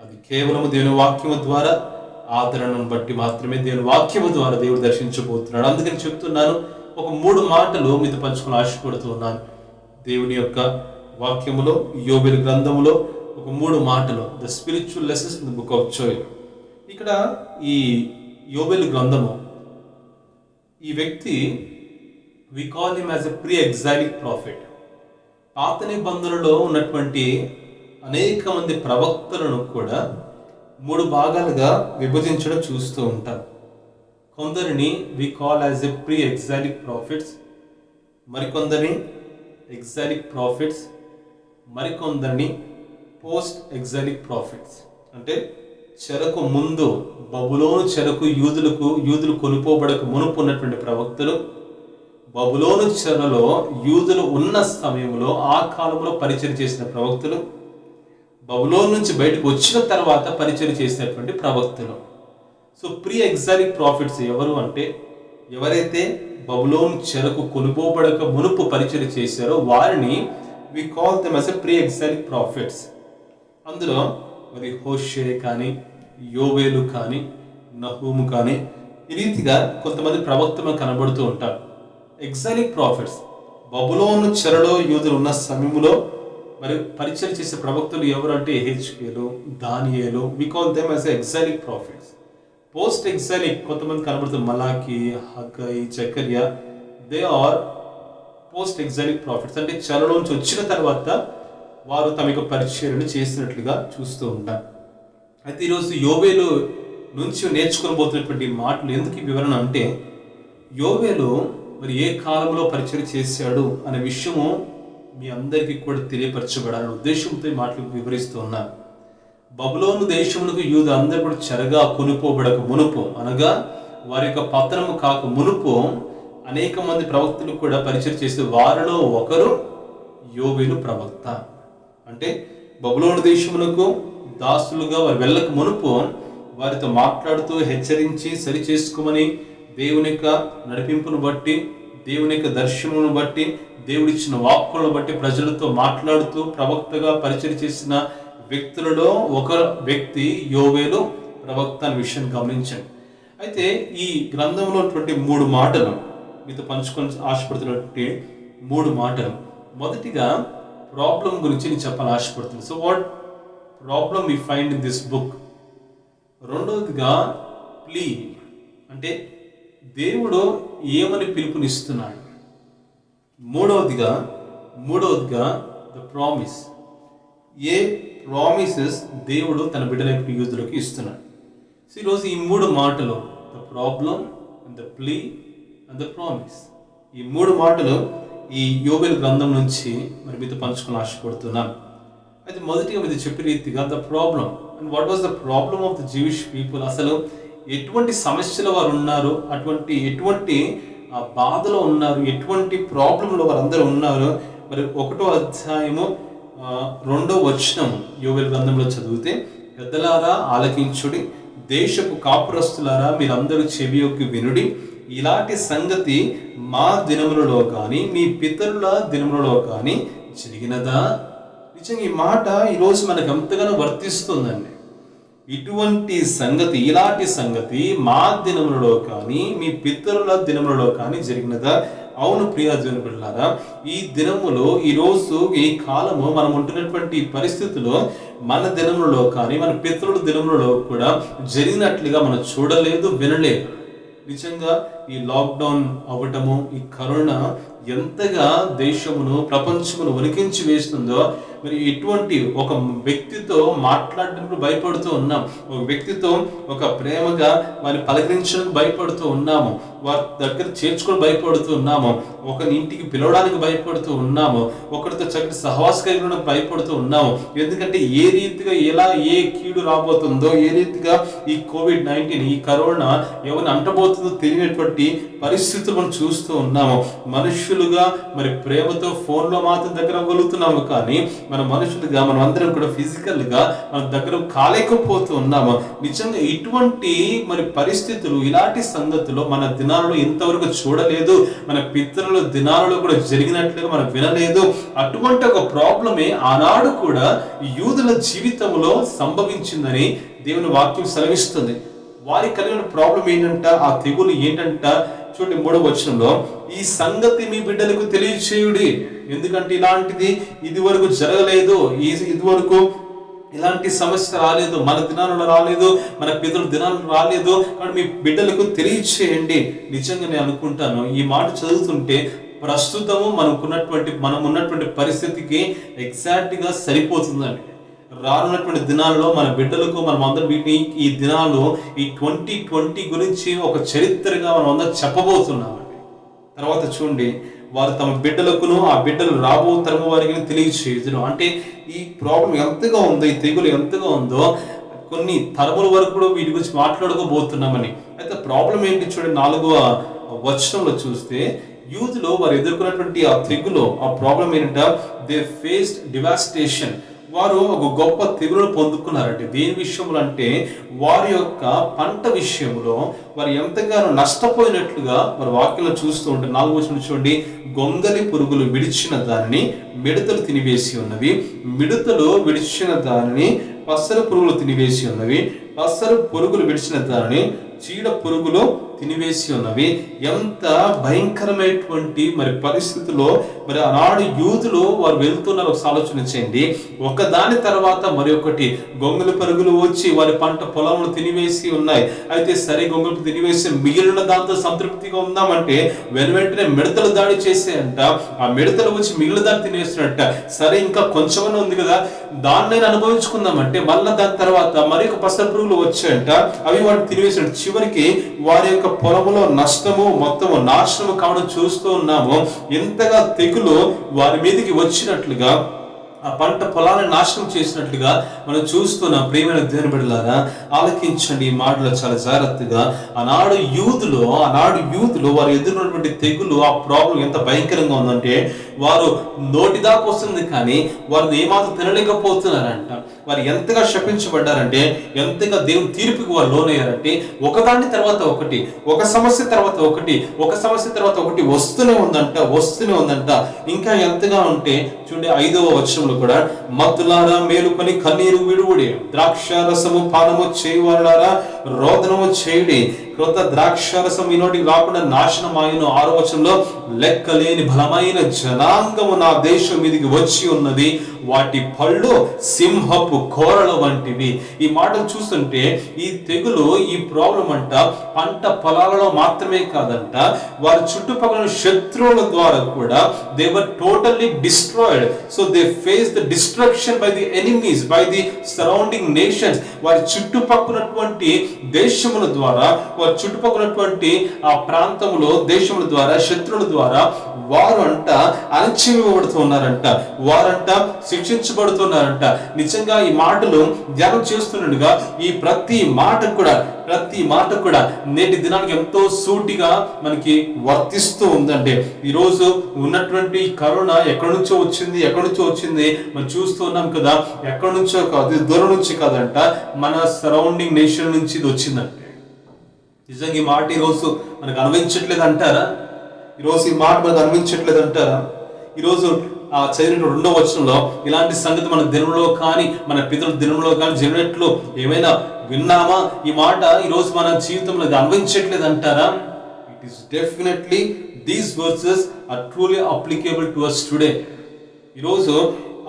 అది కేవలము దేవుని వాక్యము ద్వారా, ఆదరణను బట్టి మాత్రమే దేవుని వాక్యము ద్వారా దేవుడు దర్శించబోతున్నాడు. అందుకని చెప్తున్నాను, ఒక 3 మాటలు మీతో పంచుకొని ఆశపడుతూ ఉన్నాను. దేవుని యొక్క వాక్యములో, యోబేలు గ్రంథములో ఒక 3 మాటలు, the spiritual lessons in the book of Joel. ఇక్కడ ఈ యోబేలు గ్రంథము, ఈ వ్యక్తి we call him as a pre exilic prophet. పాత నిబంధనలో ఉన్నటువంటి అనేక మంది ప్రవక్తలను కూడా 3 భాగాలుగా విభజించడం చూస్తూ ఉంటాం. కొందరిని we call as a pre exilic prophets, మరికొందరిని ఎగ్జైలిక్ ప్రాఫిట్స్, మరికొందరిని పోస్ట్ ఎగ్జైలిక్ ప్రాఫిట్స్. అంటే చెరకు ముందు, బబులోను చెరకు యూదులు కొనుపోబడక మునుపు ఉన్నటువంటి ప్రవక్తలు, బబులోను చెరలో యూదులు ఉన్న సమయంలో ఆ కాలంలో పరిచయం చేసిన ప్రవక్తలు, బబులోను నుంచి బయటకు వచ్చిన తర్వాత పరిచయం చేసినటువంటి ప్రవక్తలు. సో ప్రీ ఎగ్జైలిక్ ప్రాఫిట్స్ ఎవరు అంటే, ఎవరైతే బబులోను చెరకు కొనుపోబడక మునుపు పరిచయం చేశారో వారిని we call them as a pre exilic prophets. అందులో మరి హోషే కానీ, యోవేలు కానీ, నహూము కానీ, ఈ రీతిగా కొంతమంది ప్రవక్తలు కనబడుతూ ఉంటారు. ఎగ్జైలిక్ ప్రాఫిట్స్, బబులోను చెరలో యూదులు ఉన్న సమయంలో మరి పరిచయం చేసే ప్రవక్తలు ఎవరు అంటే ఎహెచ్కేలు, Daniyelu, we call them as exilic prophets. Post exilic కొంతమంది కనబడుతుంది, Malachi, Haggai, Jakarya, they are post exilic prophets. అంటే చెరలోంచి వచ్చిన తర్వాత వారు తమ యొక్క పరిచర్యను చేసినట్లుగా చూస్తూ ఉంటారు. అయితే ఈరోజు యోబేలు నుంచి నేర్చుకోబోతున్నటువంటి మాటలు ఎందుకు వివరణ అంటే, యోబేలు మరి ఏ కాలంలో పరిచయం చేశాడు అనే విషయము మీ అందరికీ కూడా తెలియపరచబడాలనే ఉద్దేశంతో ఈ మాటలు వివరిస్తూ ఉన్నారు. బబులోను దేశమునకు యూదు అందరూ కూడా చెరగా కొనుపోబడక మునుపు, అనగా వారి యొక్క పతనము కాక మునుపు అనేక మంది ప్రవక్తలు కూడా పరిచయం చేసే వారిలో ఒకరు యోబేలు ప్రవక్త. అంటే బబులోను దేశమునకు దాసులుగా వారు వెళ్ళక మునుపు వారితో మాట్లాడుతూ హెచ్చరించి సరి చేసుకోమని, దేవుని యొక్క నడిపింపును బట్టి, దేవుని యొక్క దర్శనమును బట్టి, దేవుడిచ్చిన వాక్కులను బట్టి ప్రజలతో మాట్లాడుతూ ప్రవక్తగా పరిచయం చేసిన వ్యక్తులలో ఒక వ్యక్తి యోవేలు ప్రవక్త అనే విషయాన్ని గమనించండి. అయితే ఈ గ్రంథంలో ఉన్నటువంటి 3 మాటలు మీతో పంచుకొని ఆశపడుతున్నటువంటి 3 మాటలు. మొదటిగా ప్రాబ్లం గురించి నేను చెప్పాలని ఆశపడుతున్నాను. So what problem we find in this book. రెండవదిగా ప్లీ, అంటే దేవుడు ఏమని పిలుపునిస్తున్నాడు. మూడవదిగా ద ప్రామిస్, ఏ ప్రామిసెస్ దేవుడు తన బిడ్డలైన యూదులకు ఇస్తున్నాడు. సో ఈరోజు ఈ 3 మాటలు, the problem and the plea and the promise, ఈ 3 మాటలు ఈ యోవేలు గ్రంథం నుంచి మరి మీతో పంచుకొని ఆశపడుతున్నాను. అయితే మొదటిగా మీతో చెప్పే రీతిగా the problem and what was the problem of the Jewish people. అసలు ఎటువంటి సమస్యలు వారు ఉన్నారు, ఎటువంటి బాధలో ఉన్నారు, ఎటువంటి ప్రాబ్లంలో వారందరూ ఉన్నారు. మరి 1వ అధ్యాయము 2వ వచనం యోవేలు గ్రంథంలో చదివితే, పెద్దలారా ఆలకించుడి, దేశపు కాపురస్తులారా మీరందరూ చెవియొగ్గి వినుడి, ఇలాంటి సంగతి మా దినములలో కానీ మీ పితరుల దినములలో కానీ జరిగినదా. నిజంగా ఈ మాట ఈరోజు మనకు ఎంతగానో వర్తిస్తుందండి. ఇలాంటి సంగతి మా దినములలో కానీ మీ పితరుల దినములలో కానీ జరిగినదా. అవును ప్రియ దేవుని బిడ్డలారా, ఈ దినములో, ఈరోజు, ఈ కాలము మనం ఉంటున్నటువంటి పరిస్థితుల్లో మన దినములలో కానీ మన పితరుల దినములలో కూడా జరిగినట్లుగా మనం చూడలేదు, వినలేదు. నిజంగా ఈ లాక్డౌన్ అవ్వటము, ఈ కరోనా ఎంతగా దేశమును ప్రపంచమును వణికించి వేస్తుందో, మరి ఇటువంటి ఒక వ్యక్తితో మాట్లాడడానికి భయపడుతూ ఉన్నాం, ఒక వ్యక్తితో ఒక ప్రేమగా వారిని పలకరించడానికి భయపడుతూ ఉన్నాము, వారి దగ్గర చేర్చుకొని భయపడుతూ ఉన్నాము, ఒకరి ఇంటికి పిలవడానికి భయపడుతూ ఉన్నాము, ఒకరితో చక్కటి సహవాస కలిగి భయపడుతూ ఉన్నాము. ఎందుకంటే ఏ రీతిగా ఏ కీడు రాబోతుందో, ఏ రీతిగా ఈ కోవిడ్-19 ఈ కరోనా ఎవరిని అంటబోతుందో తెలియనటువంటి పరిస్థితులు మనం చూస్తూ ఉన్నాము. మనుషులుగా మరి ప్రేమతో ఫోన్లో మాత్రం దగ్గర అవ్వగలుగుతున్నాము, కానీ మన మనుషులుగా మనం అందరం కూడా ఫిజికల్గా మన దగ్గర కాలేకపోతూ ఉన్నాము. నిజంగా ఇటువంటి మరి పరిస్థితులు, ఇలాంటి సంగతులు మన దినాలలో ఇంతవరకు చూడలేదు, మన పితరుల దినాలలో కూడా జరిగినట్లుగా మనం వినలేదు. అటువంటి ఒక ప్రాబ్లమే ఆనాడు కూడా యూదుల జీవితంలో సంభవించిందని దేవుని వాక్యం సెలవిస్తుంది. వారికి కలిగిన ప్రాబ్లం ఏంటంట, ఆ తెగులు ఏంటంట. చూడండి 3వ వచనంలో, ఈ సంగతి మీ బిడ్డలకు తెలియచేయుడి, ఎందుకంటే ఇలాంటిది ఇదివరకు జరగలేదు, ఇదివరకు ఇలాంటి సమస్య రాలేదు, మన దినాలలో రాలేదు, మన పితరుల దినాలలో రాలేదు, కానీ మీ బిడ్డలకు తెలియచేయండి. నిజంగా నేను అనుకుంటాను, ఈ మాట చదువుతుంటే ప్రస్తుతము మనం ఉన్నటువంటి పరిస్థితికి ఎగ్జాక్ట్గా సరిపోతుందండి. రానున్నటువంటి దినాల్లో మన బిడ్డలకు మనం అందరం ఈ దినాల్లో ఈ 2020 గురించి ఒక చరిత్రగా మనం అందరం చెప్పబోతున్నామండి. తర్వాత చూడండి, వారు తమ బిడ్డలకును ఆ బిడ్డలు రాబో తరము వారికి తెలియచేయుదురు. అంటే ఈ ప్రాబ్లం ఎంతగా ఉందో, ఈ తెగులు ఎంతగా ఉందో, కొన్ని తరముల వరకు కూడా వీటి గురించి మాట్లాడుకోబోతున్నామని. అయితే ప్రాబ్లం ఏంటి చూడండి, 4వ వచనంలో చూస్తే, యూదులో వారు ఎదుర్కొన్నటువంటి ఆ తెగులు, ఆ ప్రాబ్లం ఏంటంటే దే ఫేస్డ్ డివాస్టేషన్. వారు ఒక గొప్ప తెగులను పొందుకున్నారంటే దేని విషయంలో అంటే వారి యొక్క పంట విషయంలో వారు ఎంతగానో నష్టపోయినట్లుగా వారి వాక్యంలో చూస్తూ ఉంటే 4వ వచనం చూడండి, గొంగలి పురుగులు విడిచిన దానిని మిడతలు తినివేసి ఉన్నవి, మిడతలు విడిచిన దానిని పసరు పురుగులు తినివేసి ఉన్నవి, పసరు పురుగులు విడిచిన దానిని చీడ పురుగులు తినివేసి ఉన్నవి. ఎంత భయంకరమైనటువంటి మరి పరిస్థితుల్లో మరి ఆనాడు యూదులు వారు వెళ్తున్నారు. ఒక ఆలోచన చేయండి, ఒకదాని తర్వాత మరి ఒకటి గొంగలి పరుగులు వచ్చి వారి పంట పొలంలో తినివేసి ఉన్నాయి. అయితే సరే, గొంగలు తినివేసి మిగిలిన దాంతో సంతృప్తిగా ఉందామంటే వెంటనే మిడతలు దాడి చేసేయంట. ఆ మిడతలు వచ్చి మిగిలిన దాన్ని తినేసినట్ట. సరే, ఇంకా కొంచెమనే ఉంది కదా, దాన్నైనా అనుభవించుకుందామంటే మళ్ళీ దాని తర్వాత మరి ఒక పసర పురుగులు వచ్చాయంట. అవి వాటిని తినివేసినట్టు. చివరికి వారి యొక్క పొలములో నష్టము, మొత్తము నాశనము కావడం చూస్తూ ఉన్నాము. ఎంతగా తెగులు వారి మీదకి వచ్చినట్లుగా, ఆ పంట పొలాన్ని నాశనం చేసినట్లుగా మనం చూస్తున్నాం. ప్రియమైన దేవుని బిడ్డలారా, ఆలకించండి ఈ మాటలు చాలా జాగ్రత్తగా. ఆనాడు యూదులు వారు ఎదుర్కొన్నటువంటి తెగులు, ఆ ప్రాబ్లం ఎంత భయంకరంగా ఉందంటే వారు నోటి దాకా వస్తుంది కానీ వారు ఏమాత్రం తినలేకపోతున్నారంట. వారు ఎంతగా శపించబడ్డారంటే, ఎంతగా దేవుని తీర్పుకి వారు లోనయ్యారంటే, ఒకదాని తర్వాత ఒకటి, ఒక సమస్య తర్వాత ఒకటి, ఒక సమస్య తర్వాత ఒకటి వస్తూనే ఉందంట. ఇంకా ఎంతగా ఉంటే చూడండి 5వ వచనంలో కూడా, మత్తులారా మేలుకొని కన్నీరు విడువుడి, ద్రాక్షారసము పానము చేయువారులారా రోదనము చేయుడి, క్రొత్త ద్రాక్షారసం మీ నోటికి రాకుండా నాశనం ఆయను. 6వ వచనంలో, లెక్కలేని బలమైన జనాంగము నా దేశం మీదికి వచ్చి ఉన్నది, వాటి పళ్ళు సింహపు కోరల వంటివి. ఈ మాటలు చూస్తుంటే ఈ తెగులు, ఈ ప్రాబ్లం అంట పంట పొలాలలో మాత్రమే కాదంట, వారి చుట్టుపక్కల శత్రువుల ద్వారా కూడా they were totally destroyed. So they faced the destruction by the enemies, by the surrounding nations. వారి చుట్టుపక్కలటువంటి దేశముల ద్వారా, వారి చుట్టుపక్కలటువంటి ఆ ప్రాంతంలో దేశముల ద్వారా, శత్రువుల ద్వారా వారు అంట అణచివేయబడుతున్నారంట, వారంట శిక్షించబడుతున్నారంట. నిజంగా ఈ మాటలు ధ్యానం చేస్తుండగా ఈ ప్రతి మాట కూడా నేటి దినానికి ఎంతో సూటిగా మనకి వర్తిస్తూ ఉందంటే, ఈరోజు ఉన్నటువంటి కరోనా ఎక్కడి నుంచో వచ్చింది మనం చూస్తూ ఉన్నాం కదా. ఎక్కడి నుంచో కాదు, దూరం నుంచి కాదంట, మన సరౌండింగ్ నేషన్ నుంచి ఇది వచ్చిందంటే. నిజంగా ఈ మాట ఈరోజు మనకు అనిపించట్లేదు అంటారా? ఈరోజు ఆ చదివిన 2వ వచనంలో ఇలాంటి సంగతి మన దినంలో కానీ, మన పితరుల దినంలో కానీ జరిగినట్లు ఏమైనా విన్నామా? ఈ మాట ఈరోజు మన జీవితంలో అన్వయించట్లేదు అంటారా? It is definitely these verses are truly applicable to us today. ఈరోజు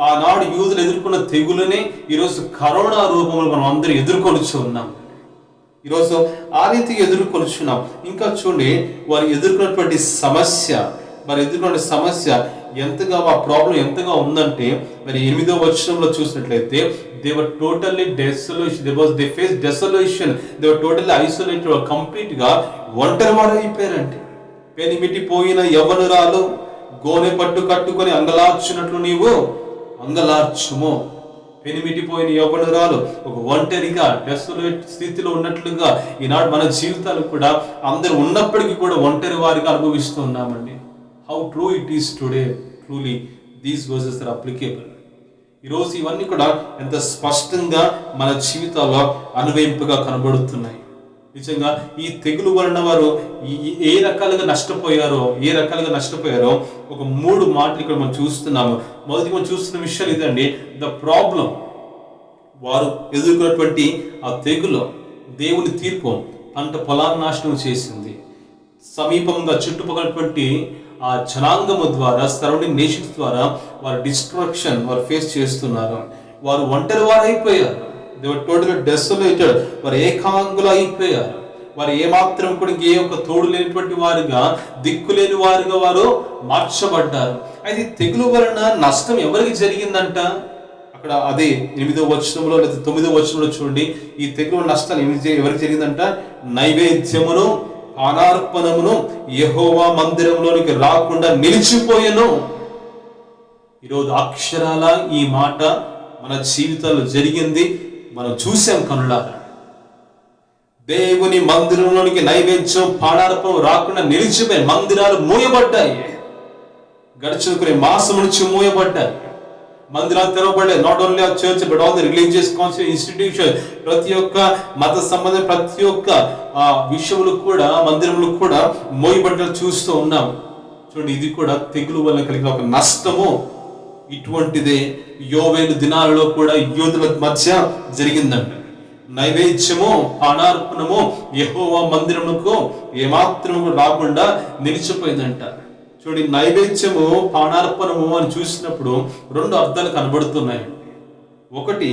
ఆనాడు యూదులు ఎదుర్కొన్న తెగులనే ఈరోజు కరోనా రూపంలో మనం అందరూ ఎదుర్కొనిచ్చు ఉన్నాం. ఈరోజు ఆ రీతికి ఎదుర్కొనిచున్నాం. ఇంకా చూడండి, వారు ఎదుర్కొన్నటువంటి సమస్య ఎంతగా, ఆ ప్రాబ్లం ఎంతగా ఉందంటే, మరి 8వ వచనంలో చూసినట్లయితే, they were totally desolation, they faced desolation, they were totally isolated, complete గా ఒంటరి వారు అయిపోయారంటే. పెనిమిటిపోయిన యవ్వనురాలు గోనె పట్టు కట్టుకొని అంగలార్చున్నట్లు నీవు అంగలార్చుము. పెనిమిటిపోయిన యవ్వనురాలు ఒక ఒంటరిగా డెసోలేట్ స్థితిలో ఉన్నట్లుగా ఈనాడు మన జీవితాలు కూడా అందరూ ఉన్నప్పటికీ కూడా ఒంటరి వారిగా అనుభవిస్తూ ఉన్నామండి. How true it is today, truly these verses are applicable. ఈరోజు ఇవన్నీ కూడా ఎంత స్పష్టంగా మన జీవితాల్లో అనువయింపుగా కనబడుతున్నాయి. నిజంగా ఈ తెగులు వలన వారు ఏ రకాలుగా నష్టపోయారో ఒక 3 మాటలు ఇక్కడ మనం చూస్తున్నాము. మొదటి మనం చూస్తున్న విషయాలు ఇదండి. ద ప్రాబ్లం, వారు ఎదుర్కొన్నటువంటి ఆ తెగులు, దేవుని తీర్పు పంట పొలాన్ని నాశనం చేసింది. సమీపంగా చుట్టుపక్కలటువంటి ఆ జనాంగము ద్వారా, సరౌండింగ్ నేషన్స్ ద్వారా వారు డిస్ట్రక్షన్ వారు ఫేస్ చేస్తున్నారు. వారు ఒంటరి వారు అయిపోయారు. they were totally desolated. వారు ఏకాంగులు అయిపోయారు. వారు ఏమాత్రం కూడా ఏ ఒక తోడు లేనటువంటి వారుగా, దిక్కులేని వారుగా వారు మార్చబడ్డారు. అయితే తెగులు వలన నష్టం ఎవరికి జరిగిందంట? అక్కడ అదే 8వ వచనంలో లేదా 9వ వచనంలో చూడండి, ఈ తెగులు నష్టాలు ఎవరికి జరిగిందంట? నైవేద్యమును పానార్పణమును యెహోవా మందిరంలోనికి రాకుండా నిలిచిపోయెను. ఈరోజు అక్షరాల ఈ మాట మన జీవితాల్లో జరిగింది, మనం చూసాం కనులారా. దేవుని మందిరంలోనికి నైవేద్యం పానార్పణం రాకుండా నిలిచిపోయి మందిరాలు మూయబడ్డాయి. గడిచిన కొన్ని మాసం నుంచి మూయబడ్డాయి. మందిరాలు తెరవబడ్డాయి. నాట్ ఓన్లీ ఆ church but all the religious institution, ప్రతి ఒక్క మత సంబంధం ప్రతి ఒక్క విషయములు కూడా, మందిరములు కూడా మూయబడ్డలు చూస్తూ ఉన్నాం. చూడండి, ఇది కూడా తెగులు వల్ల కలిగిన ఒక నష్టము. ఇటువంటిదే యోవేలు దినాలలో కూడా యూదుల మధ్య జరిగిందంట. నైవేద్యము పానార్పణము యెహోవా మందిరముకు ఏమాత్రము రాకుండా నిలిచిపోయిందంట. చూడండి, నైవేద్యము పానార్పణము అని చూసినప్పుడు 2 అర్థాలు కనబడుతున్నాయి. ఒకటి,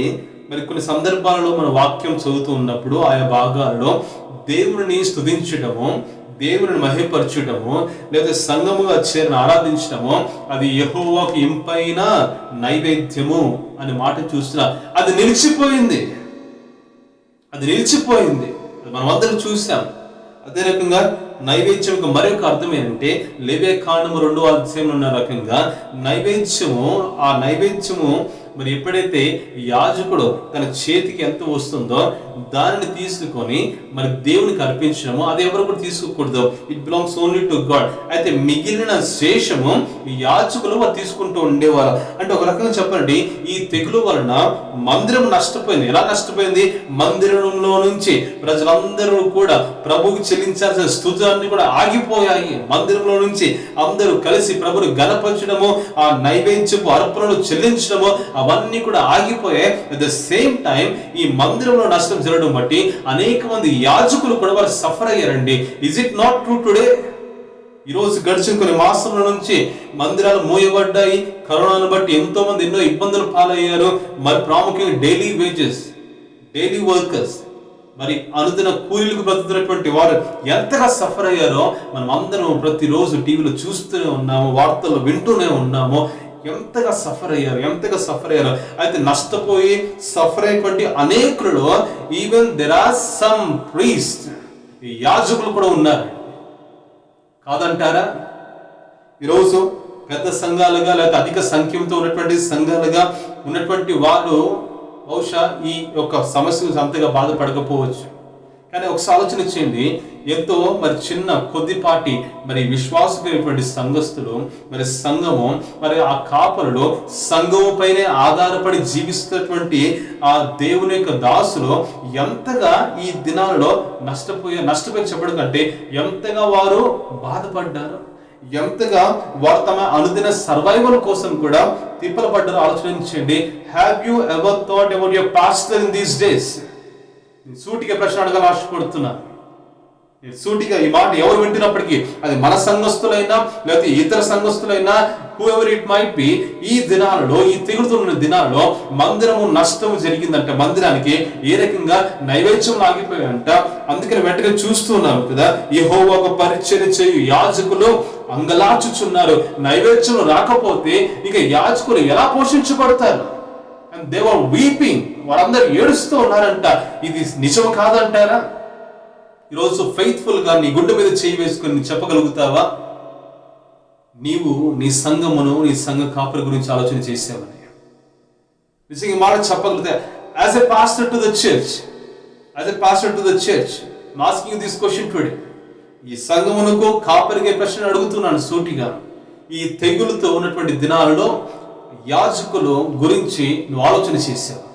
మరి కొన్ని సందర్భాలలో మన వాక్యం చదువుతూ ఉన్నప్పుడు ఆయా భాగాల్లో దేవుని స్తుతించడము, దేవుని మహిమపరచడము, లేదా సంఘముగా చేరిన ఆరాధించడము, అది యెహోవాకు ఇంపైన నైవేద్యము అనే మాట చూస్తున్నా. అది నిలిచిపోయింది. మనం అందరం చూసాం. అదే రకంగా నైవేద్యం మరొక అర్థం ఏంటంటే, లేవియకాండము 2వ అధ్యాయంలో ఉన్న రకంగా నైవేద్యము మరి ఎప్పుడైతే యాజకుడు తన చేతికి ఎంత వస్తుందో దానిని తీసుకొని మరి దేవునికి అర్పించడము, అది ఎవరు కూడా తీసుకోకూడదు. It belongs only to God. అయితే మిగిలిన శేషము ఈ యాజకులు వారు తీసుకుంటూ ఉండేవారు. అంటే ఒక రకంగా చెప్పండి, ఈ తెగులు వలన మందిరం నష్టపోయింది. ఎలా నష్టపోయింది? మందిరంలో నుంచి ప్రజలందరూ కూడా ప్రభువుకి చెల్లించాల్సిన స్తుతులన్నీ కూడా ఆగిపోయాయి. మందిరంలో నుంచి అందరూ కలిసి ప్రభుని గణపరచడము, ఆ నైవేద్యపు అర్పణలు చెల్లించడము అవన్నీ కూడా ఆగిపోయాయి. అట్ ద సేమ్ టైం ఈ మందిరంలో నష్టం జరగడం బట్టి అనేక మంది యాజకులు కూడా వారు సఫర్ అయ్యారండి. Is it not true today? ఈరోజు గడిచిన కొన్ని మాసాల నుంచి మందిరాలు మూయబడ్డాయి. కరోనాను బట్టి ఎంతో మంది ఎన్నో ఇబ్బందులు పాలయ్యారు. మరి ప్రాముఖ్యంగా డైలీ వేజెస్, డైలీ వర్కర్స్, మరి అనుదిన కూలీలకు బ్రతుకుతున్నటువంటి వారు ఎంతగా సఫర్ అయ్యారో మనం అందరం ప్రతిరోజు టీవీలో చూస్తూనే ఉన్నాము, వార్తల్లో వింటూనే ఉన్నాము. ఎంతగా సఫర్ అయ్యారు. అయితే నష్టపోయి సఫర్ అయినటువంటి అనేకులలో even there are some priest, యాజకులు కూడా ఉన్నారు. కాదంటారా? ఈరోజు పెద్ద సంఘాలుగా లేకపోతే అధిక సంఖ్యతో ఉన్నటువంటి సంఘాలుగా ఉన్నటువంటి వాళ్ళు బహుశా ఈ యొక్క సమస్య అంతగా బాధపడకపోవచ్చు. కానీ ఒకసారి ఆలోచన చేయండి, ఎంతో మరి చిన్న కొద్దిపాటి మరి విశ్వాసమైనటువంటి సంఘస్థులు, మరి సంఘము, మరి ఆ కాపరులు, సంఘము పైనే ఆధారపడి జీవిస్తున్నటువంటి ఆ దేవుని యొక్క దాసులు ఎంతగా ఈ దినాలలో నష్టపోయి చెప్పడం కంటే ఎంతగా వారు బాధపడ్డారు, ఎంతగా వారు తమ అనుదిన సర్వైవల్ కోసం కూడా తిప్పలు పడ్డారు. ఆలోచించండి. Have you ever thought about your pastor in these days? సూటిగా ప్రశ్న అడగాలని ఆశపడుతున్నా. సూటిగా ఈ మాట ఎవరు వింటున్నప్పటికీ, అది మన సంఘస్థులైనా లేకపోతే ఇతర సంఘస్థులైనా, whoever it might be, ఈ దినాలలో, ఈ తెగులుతున్న దినాలలో మందిరము నష్టము జరిగిందంట. మందిరానికి ఏ రకంగా నైవేద్యం ఆగిపోయాయంట. అందుకని వెంటనే చూస్తున్నాం కదా, యెహోవాకు పరిచర్య చేయు యాజకులు అంగలాచుచున్నారు. నైవేద్యం రాకపోతే ఇక యాజకులు ఎలా పోషించబడతారు? And they were weeping. వారందరూ ఏడుస్తూ ఉన్నారంట. ఇది నిజం కాదంటారా? ఈరోజు ఫెయిత్ఫుల్ గా నీ గుండె మీద చేయి వేసుకొని చెప్పగలుగుతావా? నీవు నీ సంఘమును, నీ సంఘ కాపుల గురించి ఆలోచన చేసావని నిజంగా మాట చెప్పగలుగుతా? As a pastor to the church, I'm asking you this question today. ఈ సంఘమునకు కాపరిగా ప్రశ్న అడుగుతున్నాను సూటిగా. ఈ తెగులుతో ఉన్నటువంటి దినాలలో యాజకులు గురించి నువ్వు ఆలోచన చేసావా?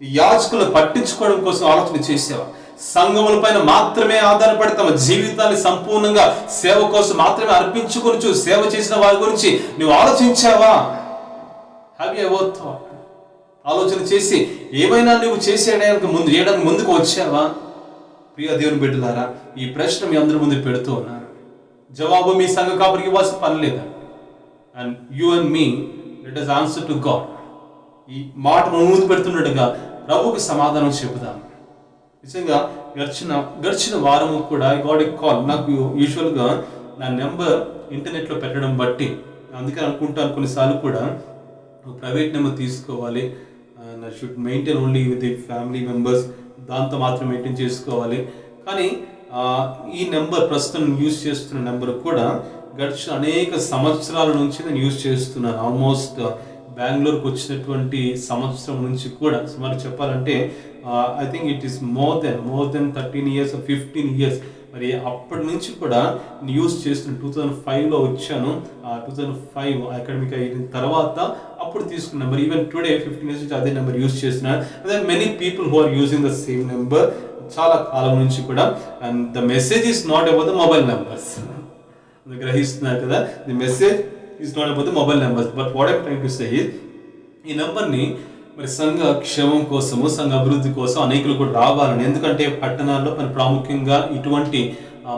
ఈ యాజకులు పట్టించుకోవడం కోసం ఆలోచన చేసావా? సంఘముల పైన మాత్రమే ఆధారపడి తమ జీవితాన్ని సంపూర్ణంగా సేవ కోసం మాత్రమే అర్పించుకొనుచు సేవ చేసిన వారి గురించి నువ్వు ఆలోచించావా? Have you ever thought? ఆలోచన చేసి ఏమైనా నువ్వు చేయడానికి ముందుకు వచ్చావా? ప్రియ దేవుని బిడ్డలారా, ఈ ప్రశ్న మీ అందరి ముందు పెడుతూ ఉన్నారు. జవాబు మీ సంఘ కాపరికి ఇవ్వాల్సిన పని లేదా? And you and me let us answer to God. ఈ మాట మనం ముందు పెడుతున్నట్టుగా ప్రభువుకి సమాధానం చెబుదాం. నిజంగా గడిచిన వారము కూడా గాడ్ కాల్. నాకు యూజువల్గా నా నెంబర్ ఇంటర్నెట్లో పెట్టడం బట్టి అందుకని అనుకుంటాను కొన్నిసార్లు కూడా ప్రైవేట్ నెంబర్ తీసుకోవాలి, I should maintain only with the family members, దాంతో మాత్రం మెయింటైన్ చేసుకోవాలి. కానీ ఈ నెంబర్ ప్రస్తుతం యూజ్ చేస్తున్న నెంబర్ కూడా గడిచిన అనేక సంవత్సరాల నుంచి నేను యూజ్ చేస్తున్నాను. ఆల్మోస్ట్ బెంగళూరుకు వచ్చినటువంటి సంవత్సరం నుంచి కూడా సుమారు చెప్పాలంటే I think it is more than 13 years or 15 years. మరి అప్పటి నుంచి కూడా యూజ్ చేస్తున్న 2005లో వచ్చాను. 2005 అకాడమిక్ అయిన తర్వాత అప్పుడు తీసుకున్న నెంబర్. ఈవెన్ టుడే 15 years నుంచి అదే నెంబర్ యూజ్ చేస్తున్నాను. అదే many people who are using the same number చాలా కాలం నుంచి కూడా. And the message is not about the mobile numbers. గ్రహిస్తున్నారు కదా, the message is not about the mobile numbers. But what I'm trying to say is, ఈ నెంబర్ని మరి సంఘ క్షేమం కోసము, సంఘ అభివృద్ధి కోసం అనేకులు కూడా రావాలని. ఎందుకంటే పట్టణాల్లో మరి ప్రాముఖ్యంగా ఇటువంటి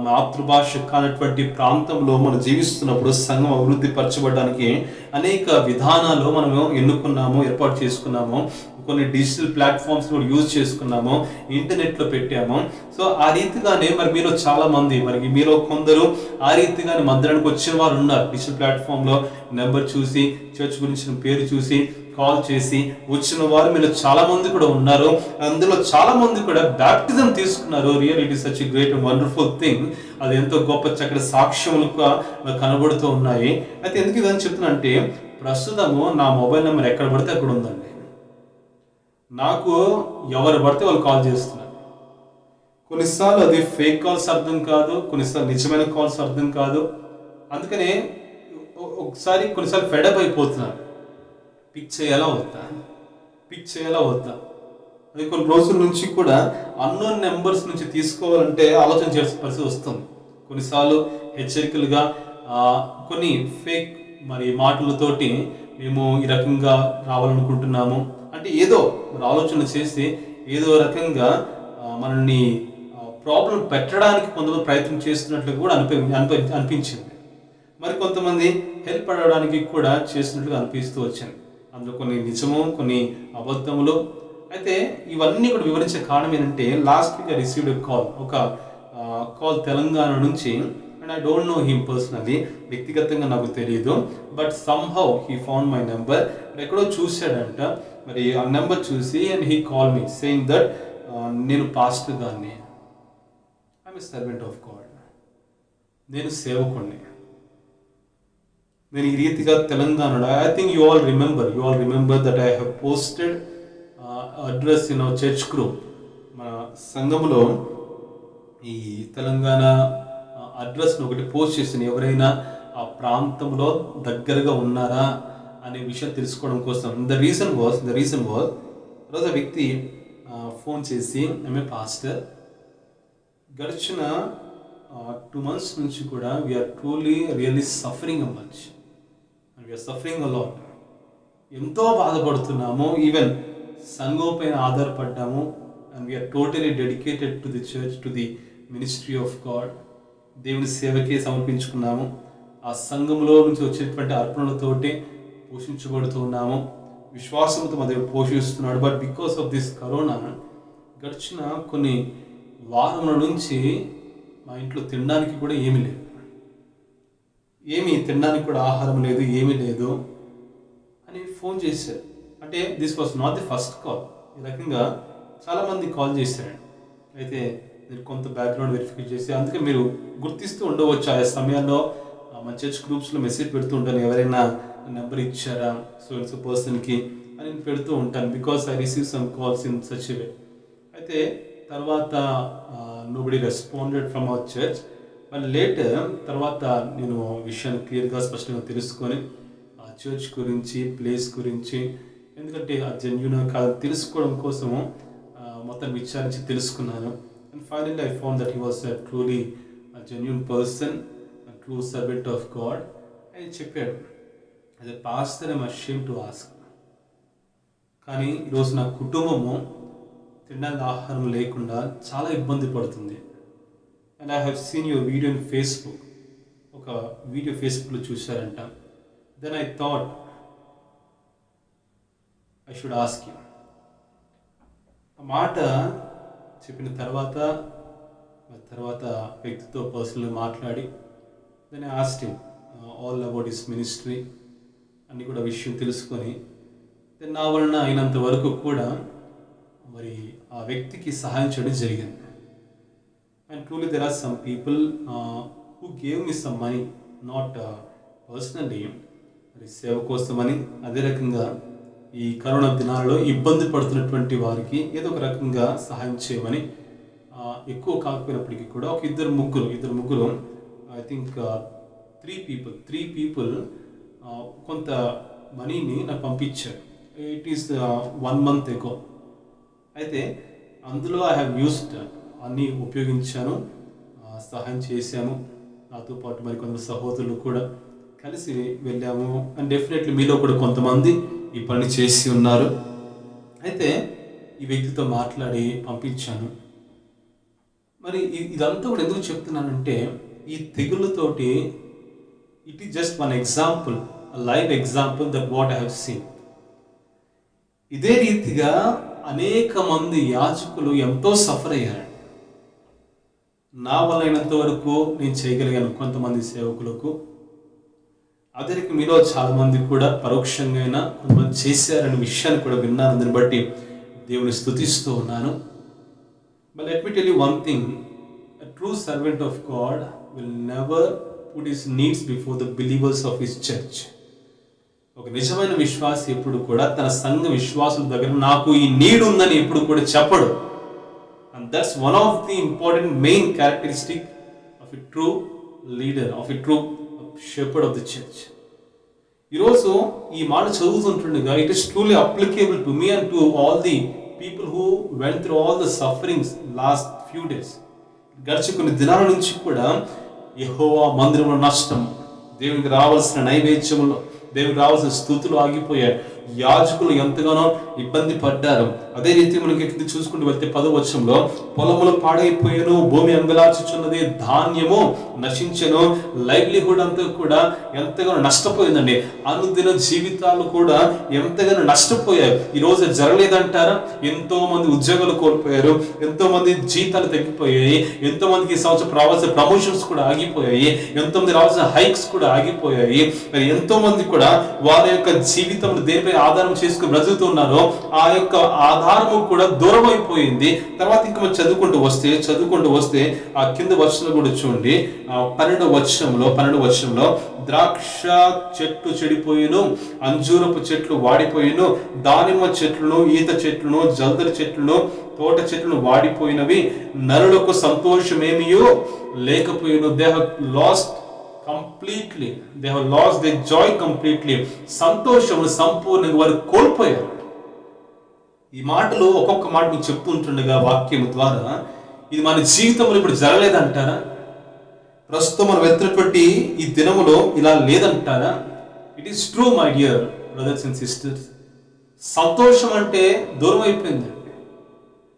మాతృభాష కానటువంటి ప్రాంతంలో మనం జీవిస్తున్నప్పుడు సంఘం అభివృద్ధి పరచబడడానికి అనేక విధానాలు మనము ఎన్నుకున్నాము, ఏర్పాటు చేసుకున్నాము. కొన్ని డిజిటల్ ప్లాట్ఫామ్స్ కూడా యూజ్ చేసుకున్నాము, ఇంటర్నెట్లో పెట్టాము. సో ఆ రీతిగానే మరి మీలో చాలా మంది, మరి మీలో కొందరు ఆ రీతిగానే మందిరానికి వచ్చిన వారు ఉన్నారు. డిజిటల్ ప్లాట్ఫామ్లో నెంబర్ చూసి, చర్చ్ గురించిన పేరు చూసి కాల్ చేసి వచ్చిన వారు మీరు చాలా మంది కూడా ఉన్నారు. అందులో చాలా మంది కూడా బ్యాప్టిజం తీసుకున్నారు. Real it is such a great and wonderful thing. అది ఎంతో గొప్ప చక్కటి సాక్ష్యములుగా కనబడుతూ ఉన్నాయి. అయితే ఎందుకు ఇదని చెప్తున్నా అంటే, ప్రస్తుతము నా మొబైల్ నెంబర్ ఎక్కడ పడితే అక్కడ ఉందండి. నాకు ఎవరు పడితే వాళ్ళు కాల్ చేస్తున్నారు. కొన్నిసార్లు అది ఫేక్ కాల్స్ అర్థం కాదు, కొన్నిసార్లు నిజమైన కాల్స్ అర్థం కాదు. అందుకనే ఒకసారి కొన్నిసార్లు ఫెడప్ అయిపోతున్నాను. పిక్ చేయాలా వద్దా అది కొన్ని రోజుల నుంచి కూడా అన్నోన్ నెంబర్స్ నుంచి తీసుకోవాలంటే ఆలోచన చేయాల్సిన పరిస్థితి వస్తుంది. కొన్నిసార్లు హెచ్చరికలుగా కొన్ని ఫేక్ మాటలతోటి మేము ఈ రకంగా రావాలనుకుంటున్నాము అంటే ఏదో మరి ఆలోచన చేసి ఏదో రకంగా మనల్ని ప్రాబ్లం పెట్టడానికి కొంతమంది ప్రయత్నం చేస్తున్నట్లుగా కూడా అనిపించింది. మరి కొంతమంది హెల్ప్ అడగడానికి కూడా చేసినట్లుగా అనిపిస్తూ వచ్చింది. అందులో కొన్ని నిజము, కొన్ని అబద్ధములు. అయితే ఇవన్నీ కూడా వివరించే కారణం ఏంటంటే, last week I received a call, ఒక కాల్ తెలంగాణ నుంచి. And I don't know him personally, వ్యక్తిగతంగా నాకు తెలియదు. But somehow he found my number. ఎక్కడో చూశాడంట, మరి ఆ నెంబర్ చూసి and he call me saying that నేను పాస్టర్ గారిని, I'm a servant of God, నేను సేవకుడిని. నేను ఈ రీతిగా తెలంగాణలో, I think you all remember that I have posted address in our church group. మన సంఘంలో ఈ తెలంగాణ అడ్రస్ను ఒకటి పోస్ట్ చేసిన, ఎవరైనా ఆ ప్రాంతంలో దగ్గరగా ఉన్నారా అనే విషయం తెలుసుకోవడం కోసం. ద రీజన్ వాజ్ రోజు ఆ వ్యక్తి ఫోన్ చేసి, ఐఎమ్ ఏ పాస్టర్, గడిచిన 2 months నుంచి కూడా we are truly really suffering much and we are suffering a lot. ఎంతో బాధపడుతున్నాము, ఈవెన్ సంఘం పైన ఆధారపడ్డాము. And we are totally dedicated to the church, to the ministry of God. దేవుని సేవకే సమర్పించుకున్నాము. ఆ సంఘంలో నుంచి వచ్చేటువంటి అర్పణలతోటి పోషించబడుతున్నాము. విశ్వాసంతో మా దేవుడు పోషిస్తున్నాడు. But because of this corona గడిచిన కొన్ని వారముల నుంచి మా ఇంట్లో తినడానికి కూడా ఏమీ లేదు, తినడానికి కూడా ఆహారం లేదు, ఏమీ లేదు అని ఫోన్ చేశారు. అంటే this was not the first call. ఈ రకంగా చాలామంది కాల్ చేశారండి. అయితే నేను కొంత బ్యాక్గ్రౌండ్ వెరిఫికేషన్ చేసి, అందుకే మీరు గుర్తిస్తూ ఉండవచ్చు ఆ సమయాల్లో మన చర్చ్ గ్రూప్స్లో మెసేజ్ పెడుతూ ఉంటాను, ఎవరైనా నెంబర్ ఇచ్చారా సో పర్సన్కి అని నేను పెడుతూ ఉంటాను. Because I receive some calls in such way. అయితే తర్వాత nobody responded from our church. మళ్ళీ తర్వాత నేను విషయాన్ని క్లియర్గా స్పష్టంగా తెలుసుకొని ఆ చర్చ్ గురించి, ప్లేస్ గురించి, ఎందుకంటే ఆ జెన్యూన్ కాదు తెలుసుకోవడం కోసము మొత్తం విచారించి తెలుసుకున్నాను. And finally I found that he was truly genuine person, true servant of God అని చెప్పాడు. అదే pastor I'm ashamed to ask. కానీ ఈరోజు నా కుటుంబము తినడానికి ఆహారం లేకుండా చాలా ఇబ్బంది పడుతుంది. And I have seen your video in Facebook. ఒక వీడియో ఫేస్బుక్లో చూశారంట. Then I thought I should ask you. ఆ మాట చెప్పిన తర్వాత వ్యక్తితో పర్సనల్గా మాట్లాడి, then I asked him all about his ministry అన్నీ కూడా విషయం తెలుసుకొని, దెన్ నా వలన అయినంత వరకు కూడా మరి ఆ వ్యక్తికి సహాయం చేయడం జరిగింది. And truly there are some people who gave me some money, not personally, మరి సేవ కోసమని. అదే రకంగా ఈ కరోనా దినాలలో ఇబ్బంది పడుతున్నటువంటి వారికి ఏదో ఒక రకంగా సహాయం చేయమని, ఎక్కువ కాకపోయినప్పటికీ కూడా ఒక ఇద్దరు ముగ్గురు ఐ థింక్ 3 people కొంత మనీని నాకు పంపించారు. It is 1 month ago. అయితే అందులో ఐ హ్యావ్ యూస్డ్, అన్నీ ఉపయోగించాను, సహాయం చేశాము. నాతో పాటు మరి కొందరు సహోదరులు కూడా కలిసి వెళ్ళాము. అండ్ డెఫినెట్లీ మీలో కూడా కొంతమంది ఈ పని చేసి ఉన్నారు. అయితే ఈ వ్యక్తితో మాట్లాడి పంపించాను. మరి ఇదంతా కూడా ఎందుకు చెప్తున్నానంటే, ఈ తెగుళ్ళతోటి it is just one example, live example that what I have seen. ఇదే రీతిగా అనేక మంది యాజకులు ఎంతో సఫర్ అయ్యారు. నా వల్ల అయినంత వరకు నేను చేయగలిగాను కొంతమంది సేవకులకు. అదే రకంగా మీలో చాలామంది కూడా పరోక్షంగా అయినా కొంతమంది చేశారనే విషయాన్ని కూడా విన్నాను. దాన్ని బట్టి దేవుని స్తుతిస్తూ ఉన్నాను. But let me tell you one thing, a true servant of God will never put his needs before the believers of his church. ఒక నిజమైన విశ్వాసి ఎప్పుడు కూడా తన సంఘ విశ్వాసుల దగ్గర నాకు ఈ నీడ్ ఉందని ఎప్పుడు కూడా చెప్పడు. And that's one of the important main characteristic of a true leader, of a true shepherd of the church. ఈరోజు ఈ మాట చదువుతుంటుండగా it is truly applicable to me and to all the people who went through all the sufferings last few days. గడిచి కొన్ని దినాల నుంచి కూడా యెహోవా మందిరంలో నష్టం, దేవునికి రావాల్సిన నైవేద్యములో, దేవునికి రావాల్సిన స్తుతులు ఆగిపోయాయి, యాజకులు ఎంతగానో ఇబ్బంది పడ్డారు. అదే రీతి మనకి చూసుకుంటూ వెళ్తే 10వ వచనంలో పొలములు పాడైపోయాను, భూమి అంగలార్చుచున్నది, ధాన్యము నశించెను, లైవ్లీహుడ్ అంతా కూడా ఎంతగానో నష్టపోయిందండి. అనుదిన జీవితాలు కూడా ఎంతగానో నష్టపోయాయి. ఈరోజు జరగలేదంటారా? ఎంతో మంది ఉద్యోగాలు కోల్పోయారు, ఎంతో మంది జీతాలు తగ్గిపోయాయి, ఎంతో మందికి ఈ సంవత్సరం రావాల్సిన ప్రమోషన్స్ కూడా ఆగిపోయాయి, ఎంతో మంది రావాల్సిన హైక్స్ కూడా ఆగిపోయాయి. మరి ఎంతో మంది కూడా వారి యొక్క జీవితం దేనిపై ఆధారం చేసుకుని బ్రతుకుతున్నారో ఆ యొక్క ఆధారము కూడా దూరం అయిపోయింది. తర్వాత ఇంకా మనం చదువుకుంటూ వస్తే ఆ కింద వచనం కూడా చూడండి. 12వ వచనంలో ద్రాక్ష చెట్టు చెడిపోయిను, అంజూరపు చెట్లు వాడిపోయిను, దానిమ్మ చెట్లను, ఈత చెట్లను, జల్దరి చెట్లను, తోట చెట్లను వాడిపోయినవి, నరులకు సంతోషమేమియో లేకపోయిను. They have lost completely, they have lost the joy completely. సంతోషము సంపూర్ణంగా వారు కోల్పోయారు. ఈ మాటలు ఒక్కొక్క మాట మీకు చెప్తుంటుండగా వాక్యం ద్వారా ఇది మన జీవితంలో ఇప్పుడు జరగలేదంటారా? ప్రస్తుతం మనం వెళ్తున్నటువంటి ఈ దినములో ఇలా లేదంటారా? It is true my dear brothers and sisters. సంతోషం అంటే దూరం అయిపోయింది.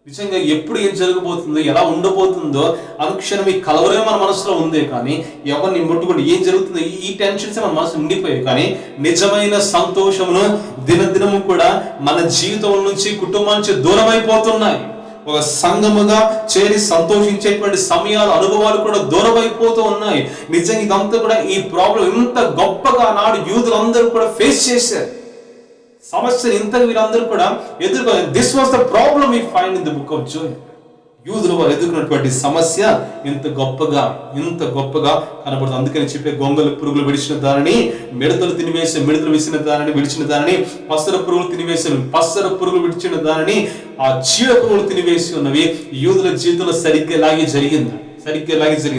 నిజంగా ఎప్పుడు ఏం జరగబోతుందో, ఎలా ఉండబోతుందో అనుక్షణం ఈ కలవరే మన మనసులో ఉందే కానీ ఎవరిని ముట్టుకుంటే ఏం జరుగుతుందో ఈ టెన్షన్స్ మన మనసు ఉండిపోయాయి. కానీ నిజమైన సంతోషమును దినదినము కూడా మన జీవితం నుంచి, కుటుంబం నుంచి దూరం అయిపోతున్నాయి. ఒక సంఘముగా చేరి సంతోషించేటువంటి సమయాలు, అనుభవాలు కూడా దూరం అయిపోతూ ఉన్నాయి. నిజంగా ఇదంతా కూడా ఈ ప్రాబ్లం ఇంత గొప్పగా నాడు యూదులందరూ కూడా ఫేస్ చేశారు. సమస్యను ఇంతగా వీరందరూ కూడా ఎదుర్కొన్నారు. This was the problem we find in the book of Joel. యూదులు వారు ఎదుర్కొన్నటువంటి సమస్య ఇంత గొప్పగా కనబడుతుంది. అందుకని చెప్పే గొంగలు పురుగులు విడిచిన దానిని మిడతలు తినివేసి, మిడతలు విసిన దానిని విడిచిన దానిని, పసర పురుగులు తినివేసి, పసర పురుగులు విడిచిన దానిని, ఆ చీడ పురుగులు తినివేసి ఉన్నవి యూదుల జీవితంలో సరిగ్గా ఇలాగే జరిగింది.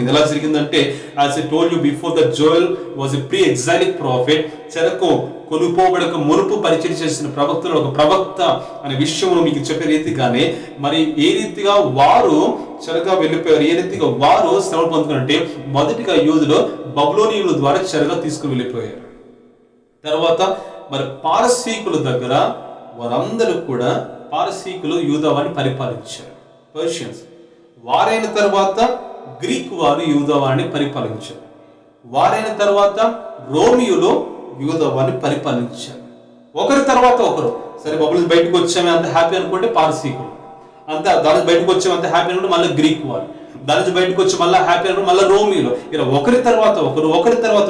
ఎలా జరిగిందంటే, as I told you before, that Joel was a pre-exilic prophet. చెరకు కొనుపోబడక మునుపు పరిచయం చేసిన ప్రవక్తలు ఒక ప్రవక్త అనే విషయం మీకు చెప్పే రీతిగానే మరి ఏ రీతిగా వారు చెరగా వెళ్ళిపోయారు, ఏ రీతిగా వారు శ్రమ పొందుకున్నట్టే మొదటిగా యూదులు బబులోనీయుల ద్వారా చెరగా తీసుకుని వెళ్ళిపోయారు. తర్వాత మరి పారసీకుల దగ్గర వారందరూ కూడా, పారసీకులు యూదావాన్ని పరిపాలించారు, పర్షియన్స్. వారైన తర్వాత గ్రీక్ వారు యూదావాన్ని పరిపాలించారు. వారైన తర్వాత రోమియులు యూదావాన్ని పరిపాలించారు. ఒకరి తర్వాత ఒకరు. సరే, బబుల్స్ బయటకు వచ్చామే అంత హ్యాపీ అనుకుంటే పారసీకులు, అంతే దాని బయటకు వచ్చాము అంత హ్యాపీ అనుకుంటే మళ్ళీ గ్రీక్ వారు, దాని నుంచి బయటకు వచ్చి మళ్ళీ హ్యాపీ అనుకుంటే మళ్ళీ రోమియులు. ఇలా ఒకరి తర్వాత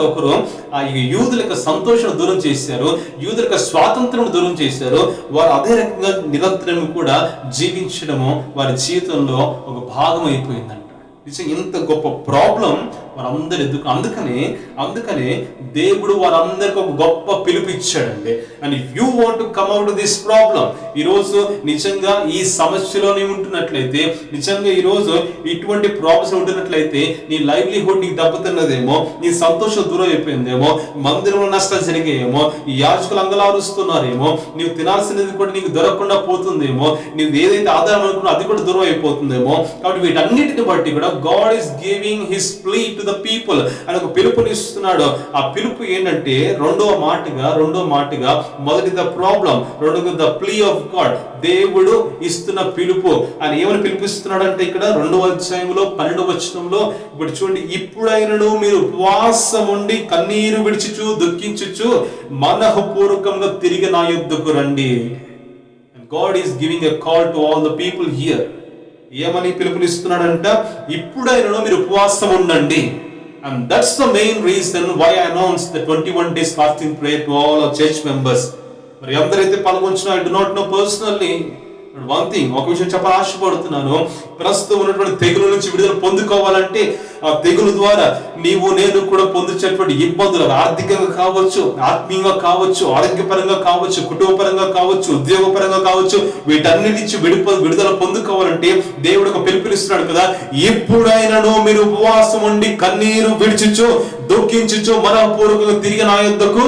ఒకరు ఆ యూదులకు సంతోషం దూరం చేశారు, యూదులకు స్వాతంత్రం దూరం చేశారు. వారు అదే రకంగా నిరంతరం కూడా జీవించడము వారి జీవితంలో ఒక భాగం అయిపోయిందంట. ఇంత గొప్ప ప్రాబ్లం వారందరూ అందుకనే దేవుడు వారందరికి ఒక గొప్ప పిలుపు ఇచ్చాడండి. And you want to come out this problem. ఈరోజు నిజంగా ఈ సమస్యలోనే ఉంటున్నట్లయితే, నిజంగా ఈరోజు ఇటువంటి ప్రాబ్లమ్స్ ఉంటున్నట్లయితే నీ లైవ్లీహుడ్ నీకు దెబ్బతిన్నదేమో, నీ సంతోషం దూరం అయిపోయిందేమో, మందిరంలో నష్టాలు జరిగాయేమో, ఈ యాజకులు అంగలారుస్తున్నారేమో, నీవు తినాల్సినది కూడా నీకు దొరకకుండా పోతుందేమో, నీవు ఏదైతే ఆధారం అనుకున్నా అది కూడా దూరం అయిపోతుందేమో. కాబట్టి వీటన్నిటిని బట్టి కూడా God is giving his plea to the people అని ఒక పిలుపునిస్తున్నాడు. ఆ పిలుపు ఏంటంటే రెండో మాటగా మొదటి ద ప్రాబ్లం, రెండో ద ప్లీ ఆఫ్ గాడ్. దేవుడు ఇస్తున్న పిలుపు. ఆయన ఏమని పిలిపిస్తున్నాడు అంటే ఇక్కడ 2వ అధ్యాయంలో 12వ వచనంలో ఇప్పుడు చూడండి, ఇప్పుడైనను మీరు ఉపవాసం ఉండి కన్నీరు విడిచుచు దుఃఖించుచు మనఃపూర్వకంగా తిరిగి నా యొద్దకు రండి. God is giving a call to all the people here. ఏమని పిలుపునిస్తున్నాడంట? ఇప్పుడైనా మీరు ఉపవాసం ఉండండి. And that's the main reason why I announced the 21 days fasting prayer to all our church members. మరి అందరైతే పాల్గొంటున్నా, I do not know personally, one thing, ఒక విషయం చెప్ప ఆశపడుతున్నాను. ప్రస్తుతం ఉన్నటువంటి తెగుల నుంచి విడుదల పొందుకోవాలంటే ఆ తెగులు ద్వారా నీవు నేను కూడా పొందుచేటువంటి ఇబ్బందులు, ఆర్థికంగా కావచ్చు, ఆత్మీయంగా కావచ్చు, ఆరోగ్యపరంగా కావచ్చు, కుటుంబపరంగా కావచ్చు, ఉద్యోగపరంగా కావచ్చు, వీటన్నిటి నుంచి విడుదల పొందుకోవాలంటే దేవుడు ఒక పిలుపునిస్తున్నాడు కదా, ఎప్పుడైనాను మీరు ఉపవాసం ఉండి కన్నీరు విడిచుచు దుఃఖించుచు మనపూర్వకంగా తిరిగి నా యొద్దకు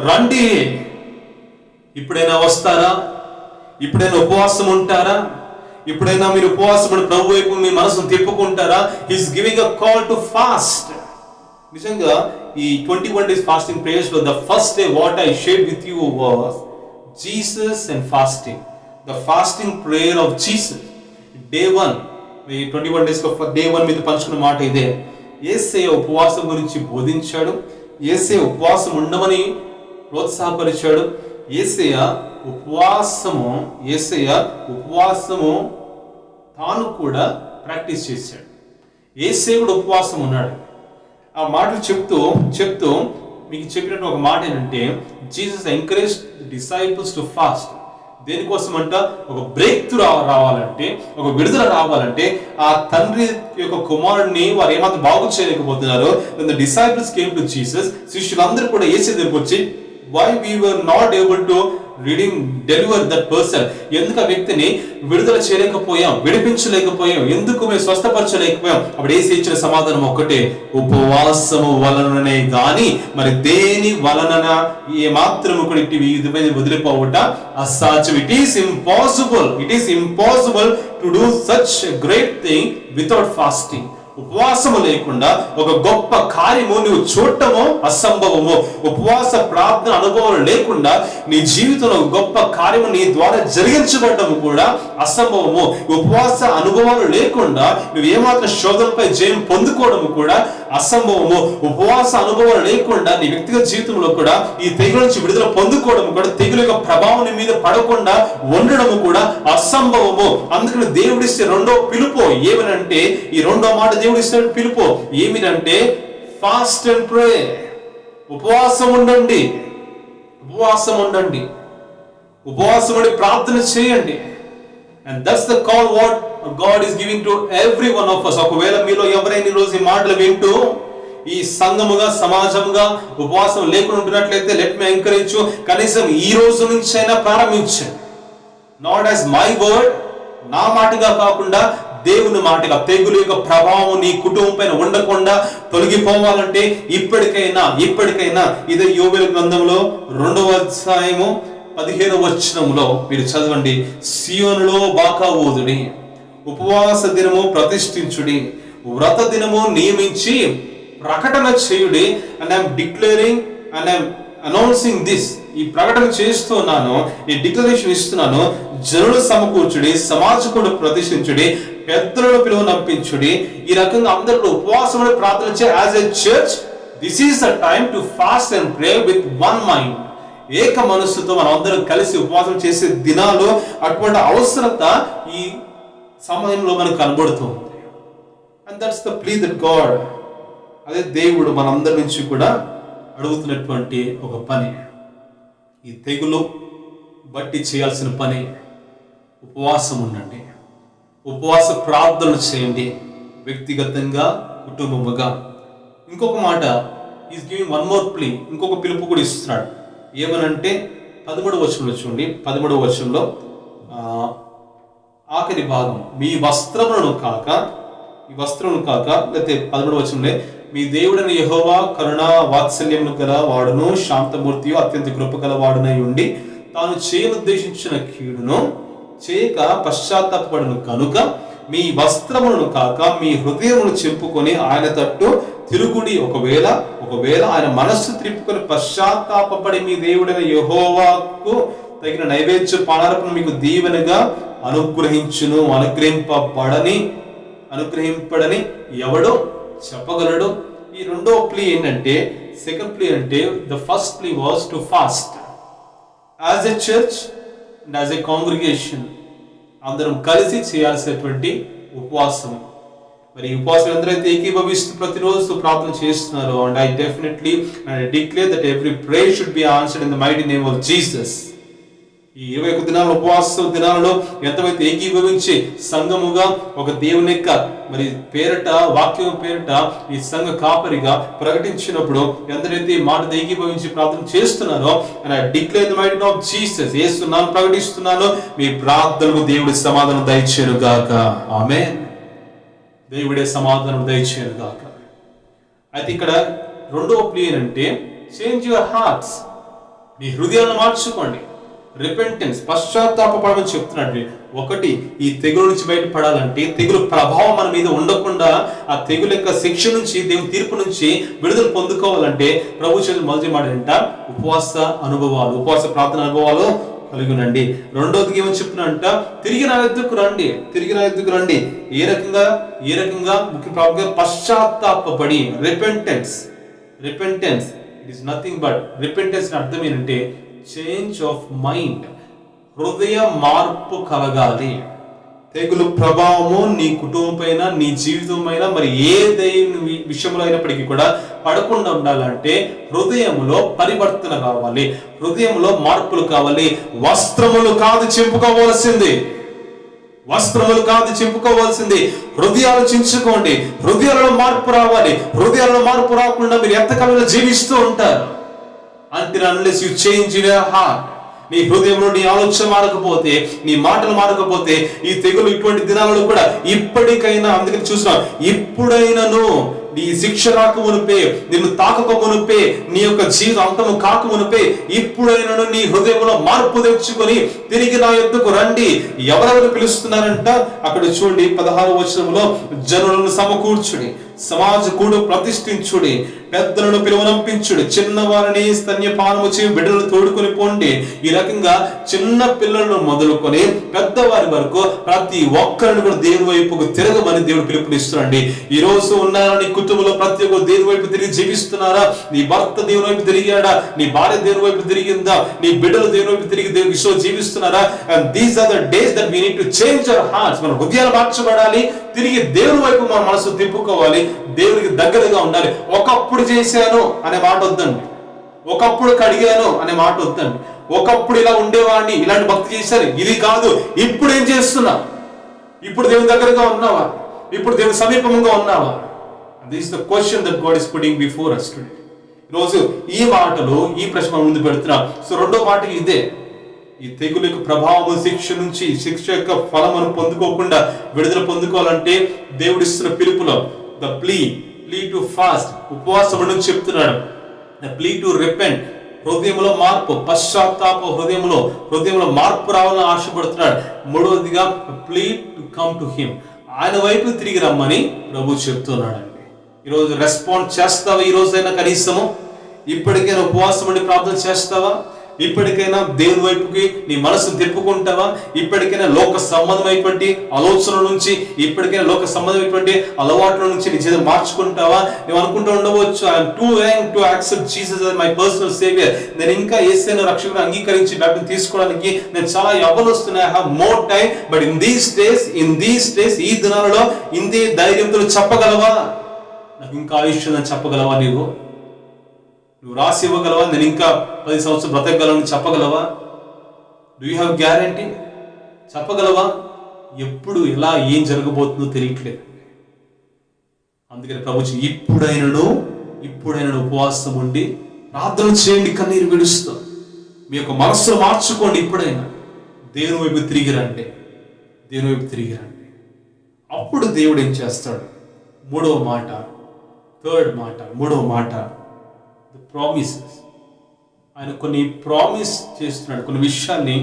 రండి. ఇప్పుడైనా వస్తారా? ఇప్పుడైనా ఉపవాసం ఉంటారా? ఇప్పుడైనా మీరు ఉపవాసం ప్రభు వైపు మీ మనసును తిప్పుకుంటారా? He's giving a call to fast. నిజంగా ఈ 21 days ఫాస్టింగ్ ప్రేయర్స్ లో the first day what I shared with you was Jesus and fasting. The fasting prayer of Jesus. Day 1 ఈ 21 days డే 1 మీద పంచుకున్న మాట ఇదే. యేసయ్య ఉపవాసం గురించి బోధించాడు. యేసయ్య ఉపవాసం ఉండమని ప్రోత్సాహపరిచాడు. యేసయ్య ఉపవాసము తాను కూడా ప్రాక్టీస్ చేశాడు. యేసయ్య కూడా ఉపవాసం ఉన్నాడు. ఆ మాటలు చెప్తూ మీకు చెప్పినట్టు ఒక మాట ఏంటంటే, Jesus encourage disciples to fast. దేనికోసం అంట? ఒక బ్రేక్ త్రూ రావాలంటే, ఒక విడుదల రావాలంటే, ఆ తండ్రి యొక్క కుమారుడిని వారు ఏమాత్రం బాగు చేయలేకపోతున్నారు. The disciples came to Jesus. శిష్యులందరూ కూడా యేసయ్య దగ్గరికి వచ్చి, why we were not able to deliver that person, ఎందుకు ఆ వ్యక్తిని విడుదల చేయలేకపోయాం, విడిపించలేకపోయాం, ఎందుకు మేము స్వస్థపరచలేకపోయాం? అప్పుడు యేసయ్య ఇచ్చిన సమాధానం ఒక్కటే, ఉపవాసము వలననే గాని మరి దేని వలన ఏ మాత్రము కూడా ఇది వదిలిపోవట అసాధ్యం. It is impossible to do such great thing without fasting. ఉపవాసము లేకుండా ఒక గొప్ప కార్యము నువ్వు చూడటము అసంభవము. ఉపవాస ప్రార్థన అనుభవం లేకుండా నీ జీవితంలో గొప్ప కార్యము నీ ద్వారా జరిగించబడటము కూడా అసంభవము. ఉపవాస అనుభవాలు లేకుండా నువ్వు ఏమాత్రం శోధనపై జయం పొందుకోవడము కూడా అసంభవము. ఉపవాస అనుభవాలు లేకుండా నీ వ్యక్తిగత జీవితంలో కూడా ఈ తెగుల నుంచి విడుదల పొందుకోవడము కూడా, తెగుల యొక్క ప్రభావం మీద పడకుండా ఉండడము కూడా అసంభవము. అందుకని దేవుడిస్తే రెండో పిలుపు ఏమనంటే, ఈ రెండో మాట దేవుడు ఇస్తున్న పిలుపు ఏమిటంటే, ఫాస్ట్ అండ్ ప్రే. ఉపవాసం ఉండండి, ఉపవాసం ఉండి ప్రార్థన చేయండి. And that's the call what God is giving to every one of us. ఒకవేళ మీలో ఎవరైనా ఈ రోజు ఈ మాటలు వింటూ ఈ సంఘముగా సమాజముగా ఉపవాసం లేకుండా ఉంటున్నట్లయితే, లెట్ మీ ఎంకరేజ్ యు, కనీసం ఈ రోజు నుంచి అయినా ప్రారంభించండి. నాట్ యాజ్ మై వర్డ్, నా మాటగా కాకుండా దేవుని మాటగా. తెగులు యొక్క ప్రభావం నీ కుటుంబం పైన ఉండకుండా తొలగిపోవాలంటే ఇప్పటికైనా ఇదే యోబేలు గ్రంథంలో 2వ అధ్యాయము 15వ వచనంలో మీరు చదవండి. సియోనులో బాకా ఊదుడి, ఉపవాస దినము ప్రతిష్ఠించుడి, వ్రత దినము నియమించి ప్రకటన చేయుడి. And I'm declaring and I'm announcing this. ఈ ప్రకటన చేస్తున్నాను, ఈ డిక్లరేషన్ ఇస్తున్నాను. జనులు సమకూర్చుడి, సమాజకుడు ప్రతిష్ఠించుడి, పెద్దలను పిలువనంపించుడి. ఈ రకంగా అందరూ ఉపవాసం ప్రార్థన చే. As a church, this is the time to fast and pray with one mind. ఏక మనస్సుతో మనం అందరం కలిసి ఉపవాసం చేసే దినాలు, అటువంటి అవసరత ఈ సమయంలో మనకు కనబడుతుంది. And that's the plea that God. అదే దేవుడు మనందరి నుంచి కూడా అడుగుతున్నటువంటి ఒక పని. ఈ తెగులు బట్టి చేయాల్సిన పని, ఉపవాసం ఉండండి, ఉపవాస ప్రార్థనలు చేయండి, వ్యక్తిగతంగా, కుటుంబముగా. ఇంకొక మాట, is giving one more plea. ఇంకొక పిలుపు కూడా ఇస్తున్నాడు. ఏమనంటే 13వ వచనంలో చూడండి. 13వ వచనంలో ఆఖరి భాగం, మీ వస్త్రములను కాక లేకపోతే 13వ వచనంలో, మీ దేవుడైన యెహోవా కరుణా వాత్సల్యములు గల వాడును, శాంతమూర్తియు అత్యంత కృప గల వాడునై ఉండి తాను చేయనుద్దేశించిన కీడును చేయక పశ్చాత్తాపపడును కనుక మీ వస్త్రములను కాక మీ హృదయమును చెప్పుకొని ఆయన తట్టు తిరుగుడి. ఒకవేళ ఆయన మనస్సు త్రిప్పుకొని పశ్చాత్తాపపడి మీ దేవుడైన యెహోవాకు తగిన నైవేద్య పానార్పణ మీకు దీవెనగా అనుగ్రహింపడని ఎవడో చెప్పగలడు. ఈ రెండో ప్లీ ఏంటంటే, సెకండ్ ప్లీ అంటే, the first plea was to fast as a church and as a congregation. అందరం కలిసి చేయాల్సినటువంటి ఉపవాసం. మరి ఈ ఉపవాసం ఎందరైతే ఏకీభవిస్తూ ప్రతిరోజు ప్రార్థన చేస్తున్నారు, and I definitely declare that every prayer should be answered in the mighty name of Jesus. ఈ 21 దినాల ఉపవాస దినాలలో ఎంతమైతే ఏకీభవించి సంఘముగా ఒక దేవుని యొక్క మరి పేరట వాక్యం పేరట ఈ సంఘ కాపరిగా ప్రకటించినప్పుడు ఎందరైతే మాట ఏకీభవించి ప్రార్థన చేస్తున్నారో and I declare the might of Jesus, యేసునామమున ప్రకటిస్తున్నాను, మీ ప్రార్థనకు దేవుడి సమాధానం దయచేయును గాక. ఆమేన్. దేవుడే సమాధానం దయచేయును గాక. అయితే ఇక్కడ రెండవ ప్లీ అంటే చేంజ్ యువర్ హార్ట్స్, మీ హృదయాలను మార్చుకోండి. రిపెంటెన్స్, పశ్చాత్తాపడమని చెప్తున్నాడు. ఒకటి, ఈ తెగులు నుంచి బయటపడాలంటే తెగులు ప్రభావం మన మీద ఉండకుండా ఆ తెగులు యొక్క శిక్ష నుంచి దేవుని తీర్పు నుంచి విడుదల పొందుకోవాలంటే ప్రభు చేతులు మొదటి మాట ఏంట, ఉపవాస అనుభవాలు, ఉపవాస ప్రార్థన అనుభవాలు కలిగి ఉండండి. రెండోదికి ఏమని చెప్తున్నా, తిరిగి నా యొద్దకు రండి, తిరిగి నా యొద్దకు రండి. ఏ రకంగా ముఖ్య పశ్చాత్తాపడి, repentance. Repentance it is nothing but, repentance అర్థం ఏంటంటే చేంజ్ ఆఫ్ మైండ్, హృదయ మార్పు కలగాలి. తెగులు ప్రభావము నీ కుటుంబం పైన, నీ జీవితం పైన, మరి ఏ దేవుని విషయంలో అయినప్పటికీ కూడా పడకుండా ఉండాలంటే హృదయంలో పరివర్తన కావాలి, హృదయంలో మార్పులు కావాలి. వస్త్రములు కాదు చింపుకోవాల్సింది, వస్త్రములు కాదు చింపుకోవాల్సింది, హృదయాలు చించుకోండి. హృదయాలలో మార్పు రావాలి. హృదయాలలో మార్పు రాకుండా మీరు ఎంతకాలంలో జీవిస్తూ ఉంటారు. until unless you change your heart, నీ హృదయంలో నీ ఆలోచన మారకపోతే, నీ మాటలు మారకపోతే, ఈ తెగులు ఇటువంటి దినాలలో కూడా ఇప్పటికైనా, అందుకని చూస్తున్నాం, ఇప్పుడైనాను నీ శిక్ష రాక మునిపే, నిన్ను తాకక మునిపే, నీ యొక్క జీవితం అంతము కాక మునిపే, ఇప్పుడైనాను నీ హృదయంలో మార్పు తెచ్చుకొని తిరిగి నా యొద్దకు రండి. ఎవరెవరు పిలుస్తున్నారంట అక్కడ చూడండి 16వ వచనంలో, జనులను సమకూర్చుడి, సమాజ కూడు ప్రతిష్ఠించుడి, పెద్దలను పిలువనంపించుడి, చిన్నవారిని స్తన్యపానము చేయి బిడ్డలను తోడుకొని పోండి. ఈ రకంగా చిన్న పిల్లలను మొదలుకొని పెద్దవారి వరకు ప్రతి ఒక్కరిని కూడా దేవుని వైపుకు తిరగమని దేవుడు పిలుపునిస్తున్నాడు. ఈ రోజు ఉన్నారా నీ కుటుంబంలో ప్రతి ఒక్క దేవుని వైపు తిరిగి జీవిస్తున్నారా? నీ భర్త దేవుని వైపు తిరిగాడా? నీ భార్య దేవుని వైపు తిరిగిందా? నీ బిడ్డలు దేవుని వైపు తిరిగి దేవుని జీవిస్తున్నారా? And these are the days that we need to change our hearts. మన హృదయాలు మార్చబడాలి, తిరిగి దేవుని వైపు మన మనసు తిప్పుకోవాలి, దేవునికి దగ్గరగా ఉండాలి. ఒకప్పుడు చేశాను అనే మాట వద్దండి, ఒకప్పుడు కడిగాను అనే మాట వద్దండి, ఒకప్పుడు ఇలా ఉండేవాడిని, ఇలాంటి భక్తి చేశాను, ఇది కాదు. ఇప్పుడు ఏం చేస్తున్నా? ఇప్పుడు దేవుని దగ్గరగా ఉన్నావా? ఇప్పుడు దేవుని సమీపంగా ఉన్నావా? This is the question that God is putting before us today. ఈరోజు ఈ మాటలు, ఈ ప్రశ్న ముందు పెడుతున్నా. సో రెండో మాట ఇదే, ఈ తెగులు యొక్క ప్రభావం, శిక్ష నుంచి, శిక్ష యొక్క ఫలమును పొందుకోకుండా విడుదల పొందుకోవాలంటే దేవుడు ఇస్తున్న పిలుపులో ద ప్లీ టు ఫాస్ట్, ఉపవాసం అని చెప్తున్నాడు. ద ప్లీ టు రిపెంట్, హృదయంలో మార్పు, పశ్చాత్తాప, హృదయంలో మార్పు రావాలని ఆశపడుతున్నాడు. మూడవదిగా plea to come to him, ఆయన వైపు తిరిగి రమ్మని ప్రభు చెప్తున్నాడండి. ఈరోజు రెస్పాండ్ చేస్తావా? ఈ రోజైనా కనీసము ఇప్పటికైనా ఉపవాసం అండి ప్రార్థన చేస్తావా? ఇప్పటికైనా దేవుని వైపుకి నీ మనసు తిప్పుకుంటావా? ఇప్పటికైనా లోక సంబంధమైనటువంటి ఆలోచనల నుంచి, ఇప్పటికైనా లోక సంబంధమైనటువంటి అలవాట్ల నుంచి నీ జీవితం మార్చుకుంటావా? నువ్వు అనుకుంటూ ఉండవచ్చు, I'm too young to accept Jesus as my personal saviour. నేను ఇంకా యేసుని రక్షకుని అంగీకరించి బాప్టిజం తీసుకోవడానికి నేను చాలా యవ్వనొస్తున్నాయి, I have more time. But in these days ఈ దినాలలో ఇందే ధైర్యంతో చెప్పగలవా? నాకు ఇంకా ఆయుష్ ఉందని చెప్పగలవా? నువ్వు రాసి ఇవ్వగలవా? నేను ఇంకా 10 సంవత్సరాలు బ్రతకగలను చెప్పగలవా? Do you have guarantee? చెప్పగలవా? ఎప్పుడు ఎలా ఏం జరగబోతుందో తెలియట్లేదు. అందుకని ప్రభుత్వం ఇప్పుడైనా ఉపవాసం ఉండి ప్రార్థన చేయండి, కన్నీరు విడుస్తూ మీ యొక్క మనస్సును మార్చుకోండి. ఇప్పుడైనా దేవుని వైపు తిరిగి రండి. అప్పుడు దేవుడు ఏం చేస్తాడు? మూడవ మాట ప్రామిసెస్. ఆయన కొన్ని ప్రామిస్ చేస్తున్నాడు, కొన్ని విషయాన్ని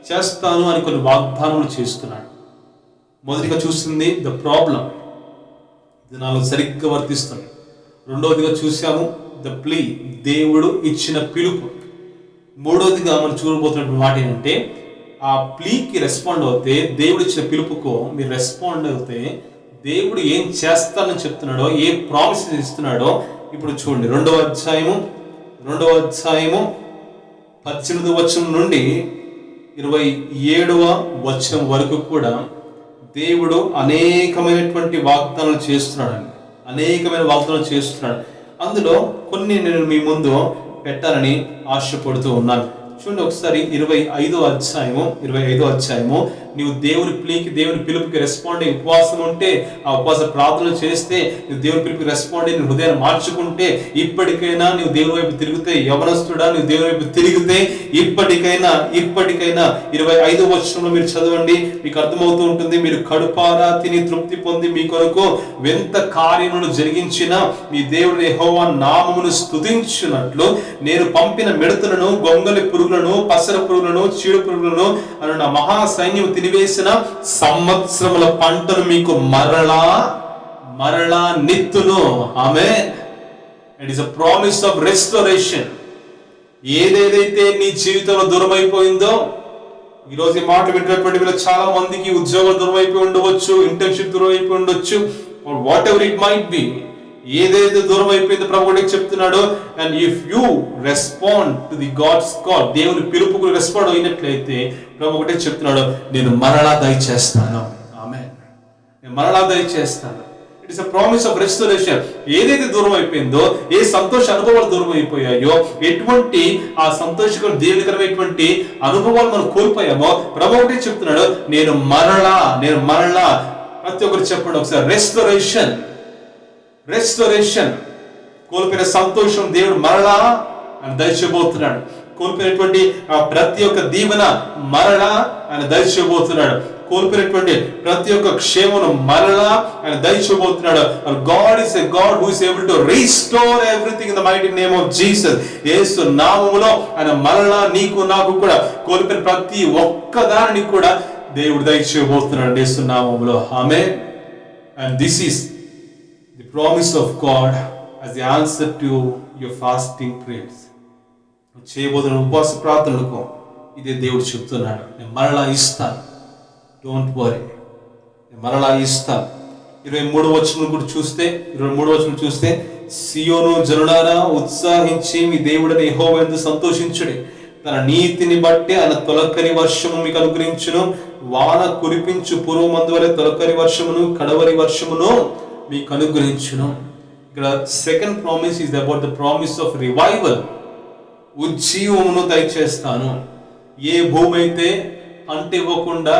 చేస్తాను అని కొన్ని వాగ్దానములు చేస్తున్నాడు. మొదటిగా చూసింది ద ప్రాబ్లం, ఇది నాలో సరిగ్గా వర్తిస్తుంది. రెండవదిగా చూసాము ద ప్లీ, దేవుడు ఇచ్చిన పిలుపు. మూడవదిగా మనం చూడబోతున్నటువంటి మాట ఏంటంటే, ఆ ప్లీకి రెస్పాండ్ అవుతే, దేవుడు ఇచ్చిన పిలుపుకు మీరు రెస్పాండ్ అవుతే దేవుడు ఏం చేస్తానని చెప్తున్నాడో, ఏ ప్రామిస్ ఇస్తున్నాడో ఇప్పుడు చూడండి. రెండవ అధ్యాయము 18వ వచనం నుండి 27వ వచనం వరకు కూడా దేవుడు అనేకమైనటువంటి వాగ్దానాలు చేస్తున్నాడు. అందులో కొన్ని నేను మీ ముందు పెట్టాలని ఆశపడుతూ ఉన్నాను. చూడండి ఒకసారి 25వ అధ్యాయము నీవు దేవుని పిలుపుకి రెస్పాండ్ అయ్యి ఉపవాసం ఉంటే, ఆ ఉపవాస ప్రార్థనలు చేస్తే, నువ్వు దేవుని పిలుపుకి రెస్పాండ్ అయ్యి హృదయాన్ని మార్చుకుంటే, ఇప్పటికైనా నువ్వు దేవుని వైపు తిరిగితే, యవనస్తుడా నువ్వు దేవుని వైపు తిరిగితే ఇప్పటికైనా 25వ వచనంలో మీరు చదవండి, మీకు అర్థమవుతూ ఉంటుంది. మీరు కడుపారా తిని తృప్తి పొంది మీ కొరకు ఎంత కార్యములను జరిగించిన మీ దేవుని యెహోవా నామమును స్తుతించున్నట్లు నేను పంపిన మిడతలను, గొంగలి పురుగులను, పసర పురుగులను, చీడ పురుగులను అను నా మహా సైన్యం తినివేసిన సంవత్సరముల పంటను మీకు మరలా నిత్తును. Amen. It is a promise of restoration. ఏదేదైతే నీ జీవితంలో దూరం అయిపోయిందో, ఈరోజు ఈ మాటలు వింటున్నటువంటి వీళ్ళు చాలా మందికి ఉద్యోగాలు దూరం అయిపోయి ఉండవచ్చు, ఇంటర్న్షిప్ దూరం అయిపోయి ఉండొచ్చు, whatever it might be. ఏదైతే దూరం అయిపోయిందో ప్రభు కూడా చెప్తున్నాడు. And if you respond to the God's call, దేవుని పిలుపుకు రెస్పాండ్ అయినట్లయితే ప్రభు ఒకటే చెప్తున్నాడు, నేను మరలా దయచేస్తాను. ఆమేన్. నేను మరలా దయచేస్తాను. It is a promise of restoration. ఏదైతే దూరం అయిపోయిందో, ఏ సంతోష అనుభవాలు దూరం అయిపోయాయో, ఎటువంటి ఆ సంతోషకర దీవెనకరమైనటువంటి అనుభవాలు మనం కోల్పోయామో ప్రభు ఒకటే చెప్తున్నాడు, నేను మరలా. ప్రతి ఒక్కరు చెప్పండి ఒకసారి, రెస్టోరేషన్. కోల్పోయిన సంతోషం దేవుడు మరలా ఆయన దయచేయబోతున్నాడు. కోల్పోయినటువంటి ప్రతి ఒక్క దీవెన మరలా ఆయన దయచేయబోతున్నాడు. కోల్పోయినటువంటి ప్రతి ఒక్క క్షేమను మరలా ఆయన దయచేయబోతున్నాడు. God is a God who is able to restore everything in the mighty name of Jesus. Yesu నామములో ఆయన మరలా నీకు నాకు కూడా కోల్పోయిన ప్రతి ఒక్క దానిని కూడా దేవుడు దయచేయబోతున్నాడు యేసు నామములో. Amen. And this is the promise of God as the answer to your fasting prayers. చేయబోతున్న ఉపవాస ప్రార్థనలకు ఇదే దేవుడు చెప్తున్నాడు, నేను మరలా ఇస్తాను. డోంట్ వరీ, నేను మరలా ఇస్తాను. 23వ వచనం కూడా చూస్తే సియోను జనులారా ఉత్సాహించి మీ దేవుడైన యెహోవా యందు సంతోషించుడి. తన నీతిని బట్టి ఆయన తొలకరి వర్షము మీకు అనుగ్రహించును. వాన కురిపించు పూర్వమందు వలె తొలకరి వర్షమును కడవరి వర్షమును మీకు అనుగ్రహించును. ఇక్కడ second promise is about the promise of revival. ఉజ్జీవమును దయచేస్తాను. ఏ భూమి అయితే పంట ఇవ్వకుండా,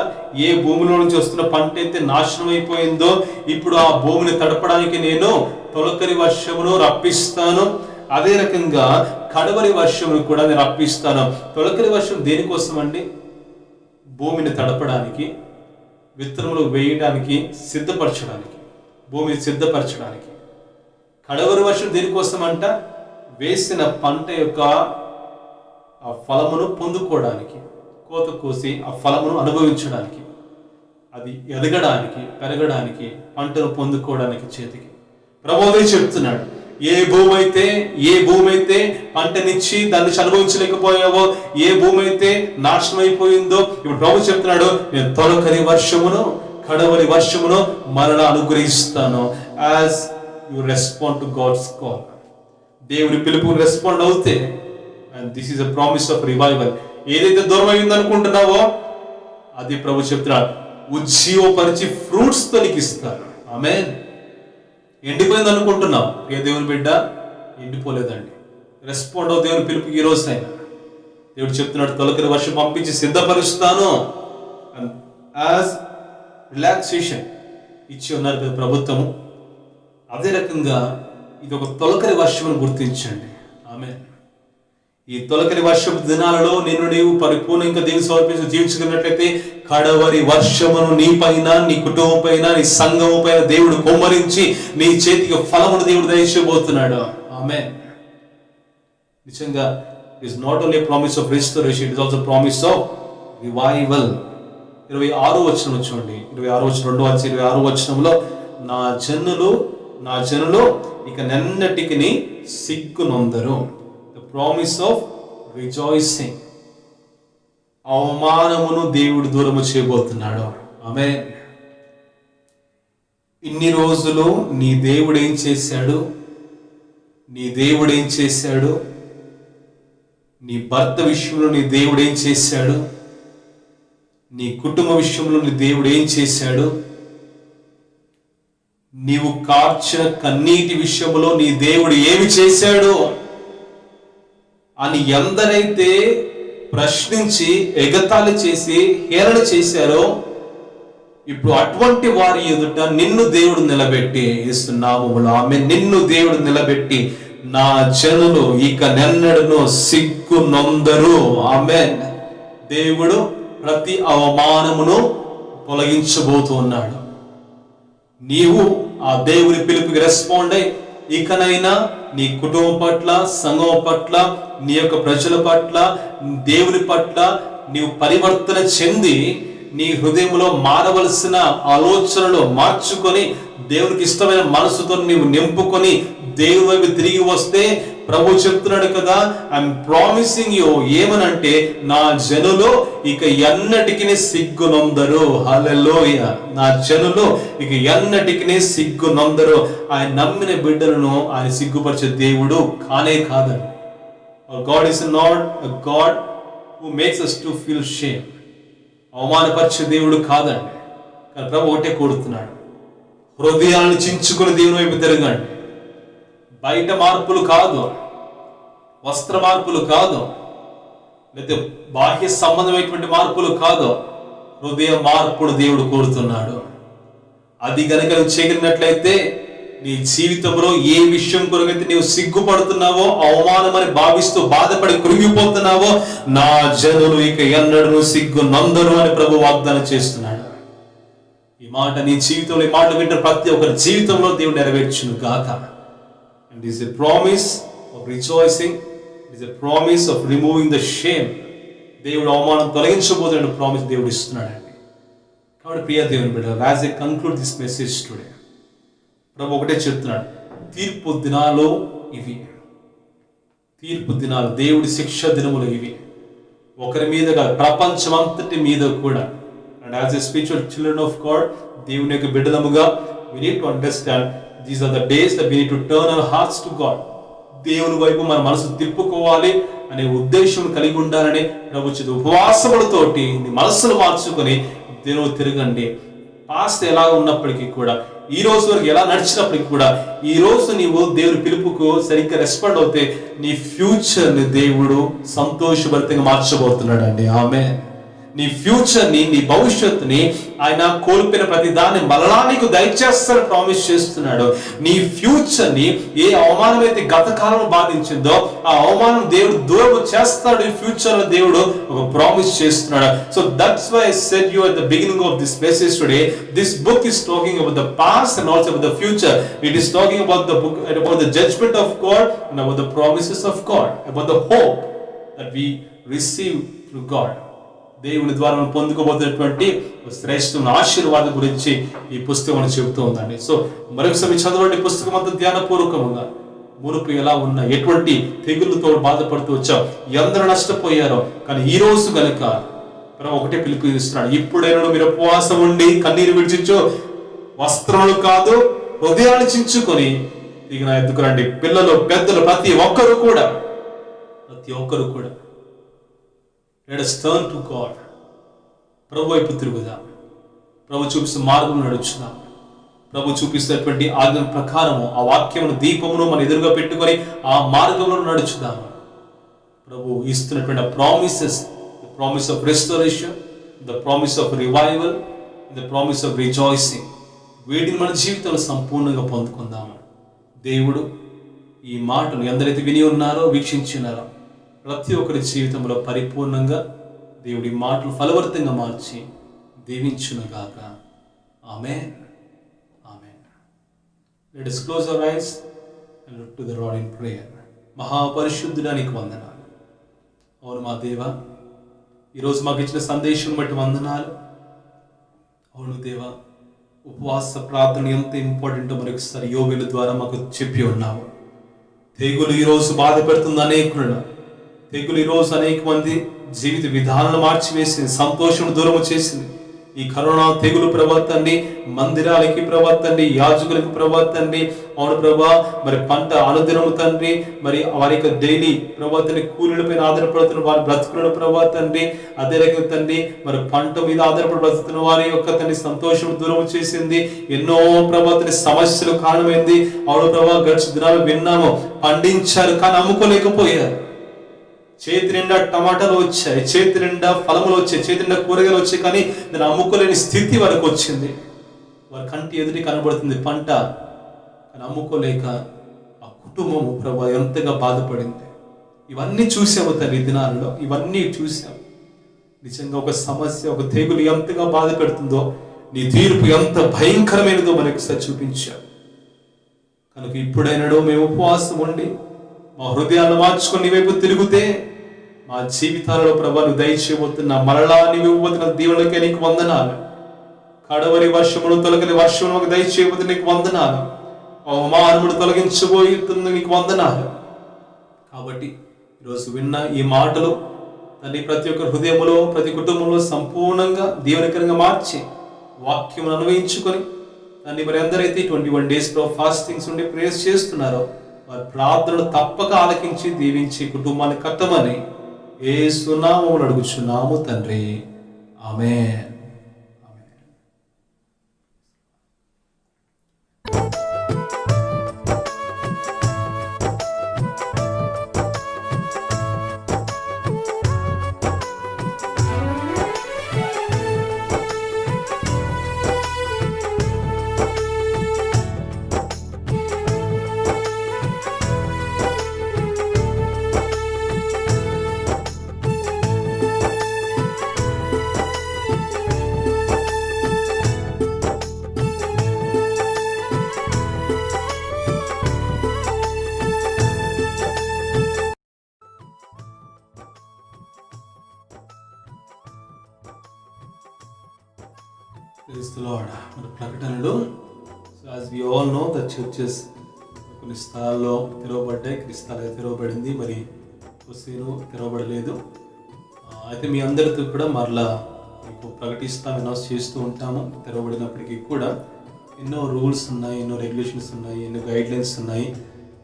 ఏ భూమిలో నుంచి వస్తున్న పంట అయితే నాశనం అయిపోయిందో, ఇప్పుడు ఆ భూమిని తడపడానికి నేను తొలకరి వర్షమును రప్పిస్తాను. అదే రకంగా కడవరి వర్షమును కూడా నేను రప్పిస్తాను. తొలకరి వర్షం దేనికోసం అండి? భూమిని తడపడానికి, విత్తనములు వేయడానికి, భూమిని సిద్ధపరచడానికి. కడవరి వర్షం దేనికోసం అంట? వేసిన పంట యొక్క ఆ ఫలమును పొందుకోవడానికి, కోత కోసి ఆ ఫలమును అనుభవించడానికి, అది ఎదగడానికి, పెరగడానికి, పంటను పొందుకోవడానికి చేతికి. ప్రభువే చెప్తున్నాడు, ఏ భూమి అయితే పంటనిచ్చి దాన్ని అనుభవించలేకపోయావో, ఏ భూమి అయితే నాశనం అయిపోయిందో, ఇప్పుడు ప్రభు చెప్తున్నాడు, నేను తొలకరి వర్షమును కడవరి వర్షమును మరలా అనుగ్రహిస్తాను. As you respond to God's call, దేవుని పిలుపుకు రెస్పాండ్ అవుతే, and this is a promise of revival. ఏదైతే దూరం అయింది అనుకుంటున్నావో అది ప్రభు చెప్తున్నాడు, ఉజ్జీవపరిచి ఫ్రూట్స్ తో నీకు ఇస్తాడు. ఆమేన్. ఎండిపోయింది అనుకుంటున్నావు, ఏ దేవుని బిడ్డ ఎండిపోలేదండి. రెస్పాండ్ అవు దేవుని పిలుపుకి ఈ రోజు అయినా. దేవుడు చెప్తున్నాడు, తొలకరి వర్షం పంపించి సిద్ధపరుస్తాను. యాజ్ రిలాక్సేషన్ ఇచ్చి ఉన్నారు కదా ప్రభుత్వము. అదే రకంగా ఇది ఒక తొలకరి వర్షమును గుర్తించండి. ఆమేన్. ఈ తొలకరి వర్షపు దినాలలో నీవు పరిపూర్ణంగా దేవుని సమర్పించి జీవించుకున్నట్లయితే కడవరి వర్షమును నీ పైన, నీ కుటుంబం పైన, నీ సంఘము పైన దేవుడు కుమ్మరించి నీ చేతికి ఫలమును దేవుడు దయచేయబోతున్నాడు. ఆమేన్. నిజంగా it is not only promise of restoration, it is also promise of revival. 26వ వచనం చూడండి, 26వ వచనంలో నా జనులు ఇక నెన్నటికి సిగ్గునొందరు. The promise of rejoicing. అవమానమును దేవుడు దూరము చేయబోతున్నాడు. ఆమేన్. ఇన్ని రోజులు నీ దేవుడు ఏం చేశాడు? నీ భర్త విషయంలో నీ దేవుడు ఏం చేశాడు? నీ కుటుంబ విషయంలో నీ దేవుడు ఏం చేశాడు? నీవు కార్చిన కన్నీటి విషయంలో నీ దేవుడు ఏమి చేశాడు అని ఎందరైతే ప్రశ్నించి ఎగతాళి చేసి హేళన చేశారో, ఇప్పుడు అటువంటి వారి ఎదుట నిన్ను దేవుడు నిలబెట్టి ఇస్తున్నాము. ఆమె నిన్ను దేవుడు నిలబెట్టి నా జనులు ఇక నెన్నడను సిగ్గు నొందరు. ఆమె దేవుడు ప్రతి అవమానమును తొలగించబోతున్నాడు. నీవు ఆ దేవుని పిలుపుకి రెస్పాండ్ అయి ఇకనైనా నీ కుటుంబం పట్ల, సంఘం పట్ల, నీ యొక్క ప్రజల పట్ల, దేవుని పట్ల నీవు పరివర్తన చెంది నీ హృదయంలో మారవలసిన ఆలోచనలు మార్చుకొని దేవునికి ఇష్టమైన మనసుతో నీవు నింపుకొని దేవుని వైపు తిరిగి వస్తే, ప్రభు చెప్తున్నాడు కదా, ఐఎమ్ ప్రామిసింగ్ యూ, ఏమనంటే నా జనులు ఇక ఎన్నటికి సిగ్గు నొందరు. హల్లెలూయా. నా జనులు ఇక ఎన్నటికి సిగ్గు నొందరు. ఆయన నమ్మిన బిడ్డలను ఆయన సిగ్గుపరిచే దేవుడు కానే కాదండి. God is not a God who makes us to feel shame. అవమానపరిచే దేవుడు కాదండి. కానీ ప్రభు ఒకటే కోరుతున్నాడు, హృదయాలను చించుకుని దేవుని వైపు తిరగండి. బయట మార్పులు కాదు, వస్త్ర మార్పులు కాదు, లేదా బాహ్య సంబంధమైనటువంటి మార్పులు కాదు, హృదయ మార్పును దేవుడు కోరుతున్నాడు. అది గనక నువ్వు చేయగలిగినట్లయితే నీ జీవితంలో ఏ విషయం కొరకైతే నీవు సిగ్గుపడుతున్నావో, అవమానమని భావిస్తూ బాధపడి కృంగిపోతున్నావో, నా జనులు ఇక ఎన్నడూ సిగ్గు నందరు అని ప్రభు వాగ్దానం చేస్తున్నాడు. ఈ మాట నీ జీవితంలో, ఈ మాట వింటున్న ప్రతి ఒక్కరి జీవితంలో దేవుడు నెరవేర్చును గాక. And it is a promise of rejoicing. It is a promise of removing the shame. దేవుడు అవమానం తొలగించబోతున్న ప్రామిస్ దేవుడు ఇస్తున్నాడండి. కాబట్టి ప్రియ దేవుని బిడ్డలారా, as I conclude this message today, ప్రభు ఒకటే చెప్తున్నాడు, తీర్పు దినాలు ఇవి. తీర్పు దినాలు, దేవుడి శిక్ష దినములు ఇవి. ఒకరి మీద కాదు, ప్రపంచమంతటి మీద కూడా. And as a spiritual children of God, దేవుని యొక్క బిడ్డలముగా, we need to understand these are the days that we need to turn our hearts to God. దేవుని వైపు మన మనసు తిప్పుకోవాలి అనే ఉద్దేశం కలిగి ఉండాలని ప్రభు చెప్పి, ఉపవాసములతోటి నీ మనస్సును మార్చుకొని దేవుని తిరగండి. పాస్ట్ ఎలా ఉన్నప్పటికీ కూడా, ఈ రోజు వరకు ఎలా నడిచినప్పటికీ కూడా, ఈ రోజు నీవు దేవుని పిలుపుకు సరిగ్గా రెస్పాండ్ అవుతే నీ ఫ్యూచర్ ని దేవుడు సంతోషభరితంగా మార్చబోతున్నాడు అండి. ఆమె నీ ఫ్యూచర్ ని, నీ భవిష్యత్తుని ఆయన కోల్పోయిన ప్రతి దాన్ని మరలా నీకు దయచేస్తాడు ప్రామిస్ చేస్తున్నాడు. నీ ఫ్యూచర్ ని ఏ అవమానం అయితే గత కాలంలో బాధించిందో ఆ అవమానం దేవుడు దూరం చేస్తాడు. ఈ ఫ్యూచర్ లో దేవుడు ఒక ప్రామిస్ చేస్తున్నాడు. So that's why I said you at the beginning of this message today, this book is talking about the past and also about the future. It is talking about the book, about the judgement of God and about the promises of God, about the hope that we receive through God. దేవుని ద్వారా మనం పొందుకోబోతున్నటువంటి శ్రేష్టమైన ఆశీర్వాదం గురించి ఈ పుస్తకం అని చెబుతూ ఉందండి. సో మరొకసారి చదవండి పుస్తకం అంతా ధ్యానపూర్వకంగా. మునుపు ఎలా ఉన్నా, ఎటువంటి తెగుళ్ళతో బాధపడుతూ వచ్చావు, ఎందరూ నష్టపోయారో, కానీ ఈ రోజు గనుక ఒకటే పిలుపునిస్తున్నాడు, ఇప్పుడైనా మీరు ఉపవాసం ఉండి కన్నీరు విడిచిచ్చు, వస్త్రములు కాదు హృదయాన్ని చించుకొని ఇక నా ఎద్దుకు రండి. పిల్లలు, పెద్దలు, ప్రతి ఒక్కరు కూడా let us turn to God. ప్రభు వైపు తిరుగుదాం. ప్రభు చూపిస్తున్న మార్గం నడుచుదాం. ప్రభు చూపిస్తున్నటువంటి ఆజ్ఞ ప్రకారము ఆ వాక్యమును, దీపమును మన ఎదురుగా పెట్టుకొని ఆ మార్గంలో నడుచుదాం. ప్రభు ఇస్తున్నటువంటి promises, the promise of restoration, the promise of revival, the promise of rejoicing, వీటిని మన జీవితంలో సంపూర్ణంగా పొందుకుందాము. దేవుడు ఈ మాటలు ఎందరైతే విని ఉన్నారో, వీక్షించినారో, ప్రతి ఒక్కరి జీవితంలో పరిపూర్ణంగా దేవుడి మాటలు ఫలవర్తంగా మార్చి దీవించునుగాక. ఆమేన్. ఆమేన్. Let us close our eyes and look to the Lord in prayer. మహాపరిశుద్ధుడా నీకు వందనాలు. అవును మా దేవా, ఈరోజు మాకు ఇచ్చిన సందేశం బట్టి వందనాలు. అవును దేవా, ఉపవాస ప్రార్థన ఎంత ఇంపార్టెంటో మరొకసారి యోబుల ద్వారా మాకు చెప్పి ఉన్నావు. తెగులు ఈరోజు బాధ పెడుతుంది అనేకులను. తెగులు ఈరోజు అనేక మంది జీవిత విధానాలను మార్చివేసింది, సంతోషం దూరం చేసింది. ఈ కరోనా తెగులు ప్రవర్తండి, మందిరాలకి ప్రవర్తండి, యాజకులకి ప్రవర్తండి. అవును ప్రభా, మరి పంట అనుదినము తండ్రి, మరి వారి యొక్క డైలీ ప్రవర్తన, కూలీలపైన ఆధారపడుతున్న వారి బ్రతుకులను ప్రవర్తండి. అదే రకంగా తండ్రి, మరి పంట మీద ఆధారపడి బ్రతుకుతున్న వారి యొక్క తండ్రి సంతోషం దూరం చేసింది. ఎన్నో ప్రవర్తన సమస్యలు కారణమైంది. అవును ప్రభా, గడిచిన దినాలు విన్నాము, పండించారు కానీ అమ్ముకోలేకపోయారు. చేతి నిండా టమాటాలు వచ్చాయి, చేతి నిండా ఫలములు వచ్చాయి, చేతి నిండా కూరగాయలు వచ్చాయి, కానీ దాన్ని అమ్ముకోలేని స్థితి వారికి వచ్చింది. వారి కంటి ఎదుటి కనబడుతుంది పంట, కానీ అమ్ముకోలేక ఆ కుటుంబము ప్రభు ఎంతగా బాధపడింది. ఇవన్నీ చూసాము తల్లి దినాలలో, ఇవన్నీ చూసాము. నిజంగా ఒక సమస్య, ఒక తెగులు ఎంతగా బాధ పెడుతుందో, నీ తీర్పు ఎంత భయంకరమైనదో మనకి చూపించావు. కనుక ఇప్పుడైనాడో మేము ఉపవాసం ఉండి మా హృదయాన్ని మార్చుకొని నీ వైపు తిరిగితే మా జీవితాలలో ప్రభా నువ్వు దయచేయబోతున్నా మరలా నీవు ఇవ్వబోతున్న దీవులకే నీకు వందనాలు. కడవరి వర్షమును తొలగని వర్షమును మాకు దయచేయబోతున్న నీకు వందనాలు. అవమానమును తొలగించబోతున్న నీకు వందనాలు. కాబట్టి ఈరోజు విన్న ఈ మాటలు తల్లి ప్రతి ఒక్క హృదయంలో, ప్రతి కుటుంబంలో సంపూర్ణంగా దీవెనకరంగా మార్చి వాక్యమును అన్వయించుకొని దాన్ని మరి ఎందరైతే 21 days ఫాస్టింగ్స్ ఉండి ప్రేయర్స్ చేస్తున్నారో వారి ప్రార్థనలు తప్పక ఆలకించి దీవించి కుటుంబాన్ని కట్టమని యేసు నామములో అడుగుచున్నాము తండ్రి. ఆమేన్. మన ప్రకటనలు as we all know the churches కొన్ని స్థలాల్లో తెరవబడ్డాయి, కొన్ని స్థలాలు తెరవబడింది, మరి హుస్సేను తెరవబడలేదు. అయితే మీ అందరితో కూడా మరలా మీకు ప్రకటిస్తాం, అనౌన్స్ చేస్తూ ఉంటాము. తెరవబడినప్పటికీ కూడా ఎన్నో రూల్స్ ఉన్నాయి, ఎన్నో రెగ్యులేషన్స్ ఉన్నాయి, ఎన్నో గైడ్లైన్స్ ఉన్నాయి.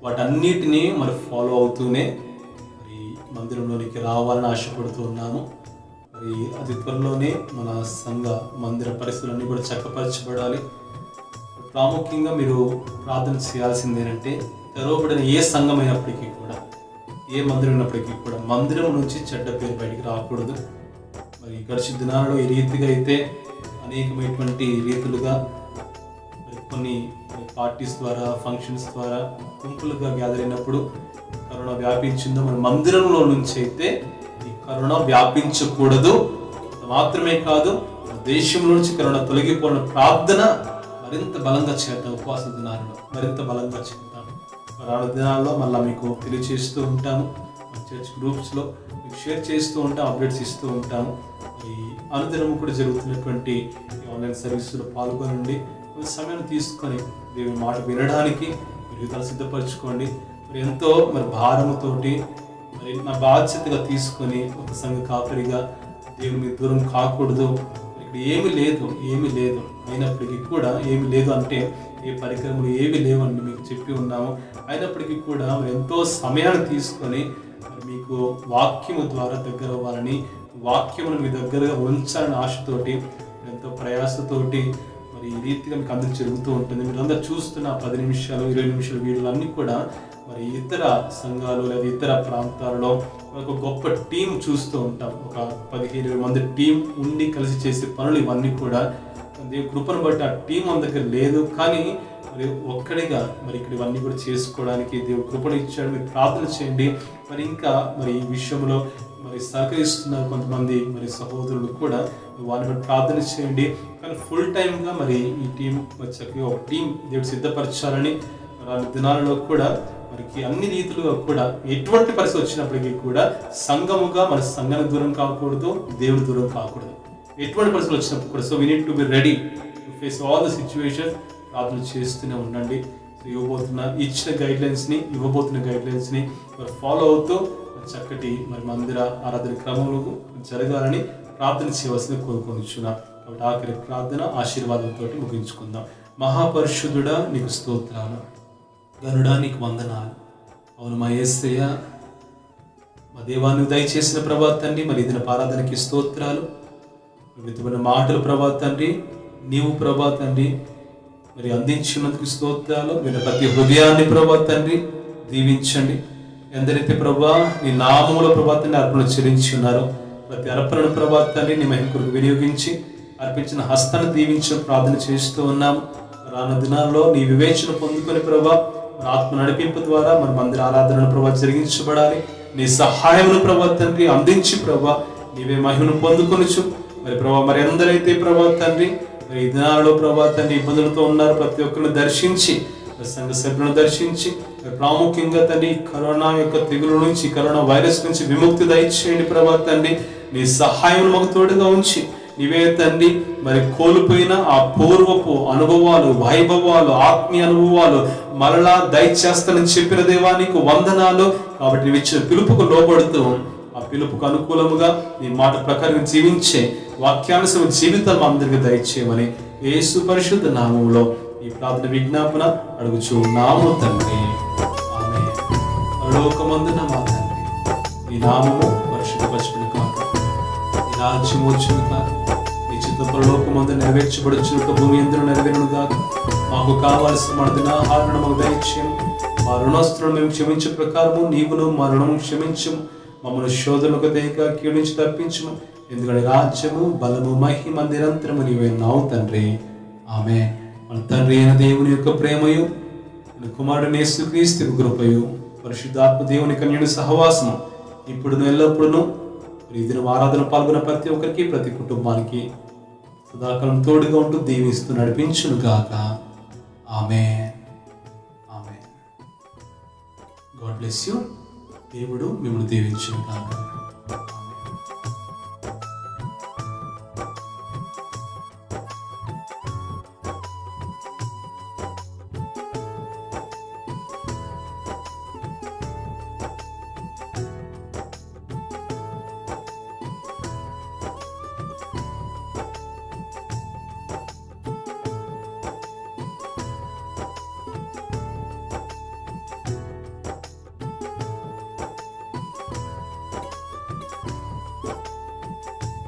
వాటన్నిటినీ మరి ఫాలో అవుతూనే మరి మందిరంలోనికి రావాలని ఆశపడుతూ ఉన్నాము. మరి అతి త్వరలోనే మన సంఘ మందిర పరిస్థితులన్నీ కూడా చక్కపరచబడాలి. ప్రాముఖ్యంగా మీరు ప్రార్థన చేయాల్సింది ఏంటంటే, తెరవబడిన ఏ సంఘం అయినప్పటికీ కూడా, ఏ మందిరం అయినప్పటికీ కూడా మందిరం నుంచి చెడ్డ పేరు బయటికి రాకూడదు. మరి గడిచిన దినాలలో ఈ రీతిగా అయితే అనేకమైనటువంటి రీతులుగా మరి కొన్ని పార్టీస్ ద్వారా, ఫంక్షన్స్ ద్వారా గుంపులుగా గ్యాదర్ అయినప్పుడు కరోనా వ్యాపించిందో, మన మందిరంలో నుంచి అయితే ఈ కరోనా వ్యాపించకూడదు. మాత్రమే కాదు, దేశం నుంచి కరోనా తొలగిపోయిన ప్రార్థన మరింత బలంగా చేద్దాం. ఉపవాస దినాలలో మరింత బలంగా చేద్దాం. రాను దినాల్లో మళ్ళీ మీకు తెలియజేస్తూ ఉంటాము, చర్చ్ గ్రూప్స్లో మీకు షేర్ చేస్తూ ఉంటాం, అప్డేట్స్ ఇస్తూ ఉంటాము. ఈ అనుదినము కూడా జరుగుతున్నటువంటి ఆన్లైన్ సర్వీసులో పాల్గొనండి. కొంచెం సమయం తీసుకొని దేవుని మాట వినడానికి మీరు సిద్ధపరచుకోండి. మరి ఎంతో మరి భారముతోటి మరి నా బాధ్యతగా తీసుకొని ఒక సంఘ కాపరిగా దేవుని దూరం కాకూడదు. ఇక్కడ ఏమి లేదు అయినప్పటికీ కూడా, ఏమి లేదు అంటే ఏ పరికరములు ఏవి లేవని మీకు చెప్పి ఉన్నాము. అయినప్పటికీ కూడా మరి ఎంతో సమయాన్ని తీసుకొని మరి మీకు వాక్యము ద్వారా దగ్గర అవ్వాలని, వాక్యమును మీ దగ్గరగా ఉంచాలని ఆశతోటి, ఎంతో ప్రయాసతోటి మరి ఈ రీతిగా మీకు అందరికి జరుగుతూ ఉంటుంది. మీరు అందరూ చూస్తున్న 10 నిమిషాలు 20 నిమిషాల వీడియోలు అన్నీ కూడా మరి ఇతర సంఘాలు లేదా ఇతర ప్రాంతాలలో ఒక గొప్ప టీం చూస్తూ ఉంటాం. ఒక 15-20 మంది టీం ఉండి కలిసి చేసే పనులు ఇవన్నీ కూడా దేవుని కృపను బట్టి ఆ టీం మన దగ్గర లేదు. కానీ మరి ఒక్కడిగా మరి ఇక్కడ ఇవన్నీ కూడా చేసుకోవడానికి దేవుడు కృపను ఇచ్చాడు. మీరు ప్రార్థన చేయండి. మరి ఇంకా మరి ఈ విషయంలో మరి సహకరిస్తున్నారు కొంతమంది మరి సహోదరులు కూడా, వారిని బట్టి ప్రార్థన చేయండి. కానీ ఫుల్ టైమ్గా మరి ఈ టీం చక్కగా ఒక టీం దేవుడు సిద్ధపరచాలని, రాని దినాలలో కూడా మనకి అన్ని రీతులుగా కూడా ఎటువంటి పరిస్థితి వచ్చినప్పటికీ కూడా సంఘముగా మన సంఘానికి దూరం కాకూడదు, దేవుడి దూరం కాకూడదు. ఎటువంటి పరిస్థితులు వచ్చినప్పుడు కూడా so we need to be ready to face all the situation. ప్రార్థన చేస్తూనే ఉండండి. ఇచ్చిన గైడ్లైన్స్ని మరి ఫాలో అవుతూ చక్కటి మరి మందిర ఆరాధన క్రమంలో జరగాలని ప్రార్థన చేయవలసింది కోరుకొనిచున్నాం. కాబట్టి ఆఖరి ప్రార్థన ఆశీర్వాదంతో ముగించుకుందాం. మహాపరిశుద్ధుడా నీకు స్తోత్రాలు, గరుడా నీకు వందనాలు. అవును మా యేసయ్య, మా దేవాన్ని దయచేసిన ప్రభా తండ్రి, మరి ఇదిన ఆరాధనకి స్తోత్రాలు. విధమైన మాటలు ప్రభా తండ్రి, నీవు ప్రభా తండ్రి మరి అందించినందుకు స్తోత్రాలు. వీళ్ళ ప్రతి హృదయాన్ని ప్రభా తండ్రి దీవించండి. ఎందరైతే ప్రభా నీ నామముల ప్రభాతాన్ని అర్పణ చెల్లించి ఉన్నారు, ప్రతి అర్పణ ప్రభాతాన్ని నీ మహిమ కొరకు వినియోగించి అర్పించిన హస్తాన్ని దీవించి ప్రార్థన చేస్తూ ఉన్నాము. రానున్న దినాల్లో నీ వివేచన పొందుకొని ప్రభా మన ఆత్మ నడిపింపు ద్వారా మన మందిర ఆరాధనను ప్రభా జరిగించబడాలి. నీ సహాయమును ప్రభా తండ్రి అందించి ప్రభా నీవే మహిమను పొందుకొనుచు మరి ప్రభా మరి ఎందరైతే ప్రభా తండ్రి మరి ఈ దినాల్లో ప్రభా తండ్రి ఇబ్బందులతో ఉన్నారు, ప్రతి ఒక్కరిని దర్శించి సంఘ సభ్యులను దర్శించి ప్రాముఖ్యంగా తండ్రి కరోనా యొక్క తెగుల నుంచి, కరోనా వైరస్ నుంచి విముక్తి దయచేయండి ప్రభా తండ్రి. నీ సహాయం మాకు తోడుగా ఉంచి నీవే తండ్రి మరి కోల్పోయిన ఆ పూర్వపు అనుభవాలు, వైభవాలు, ఆత్మీయ అనుభవాలు మరలా దయచేస్తానని చెప్పిన దేవా నీకు వందనాలు. కాబట్టి నీవు ఇచ్చిన పిలుపుకు లోబడుతూ ఆ పిలుపుకు అనుకూలముగా నీ మాట ప్రకారం జీవించే వాక్యానుసరణ జీవితం అందరికీ దయచేయమని యేసు పరిశుద్ధ నామములో ఈ ప్రార్థన విజ్ఞాపన అడుగుచు నామము తండ్రి, ఆమేన్. పరలోకమందున మా తండ్రి, నీ నామము పరిశుద్ధపరచును కాక, నీ రాజ్యము వచ్చును కాక, నీ చిత్తం పరలోకమందు నెరవేర్చబడుచునుక భూమి యందును నెరవేరును కాక. మాకు కావలసిన మన దినాహారమును మాకు దయచేయము. మా రుణస్తులను మేము క్షమించే ప్రకారము నీవును మా రుణము క్షమించము. మమ్మల్ని శోధనకు దేక కీడు నుంచి తప్పించుము. ఎందుకంటే రాజ్యము, బలము, మహిమ నిరంతరము నీవే నావు తండ్రి, ఆమేన్. మన తండ్రి అయిన దేవుని యొక్క ప్రేమయు, మన కుమారుడు యేసుక్రీస్తు కృపయు, పరిశుద్ధాత్మ దేవుని కన్యని సహవాసము ఇప్పుడు ఎల్లప్పుడూ ఈ దిన ఆరాధన పాల్గొన్న ప్రతి ఒక్కరికి, ప్రతి కుటుంబానికి సదాకాలం తోడుగా ఉంటూ దీవిస్తూ నడిపించును గాక. Amen, amen. God bless you. దేవుడు మిమ్మల్ని దీవించును గాక.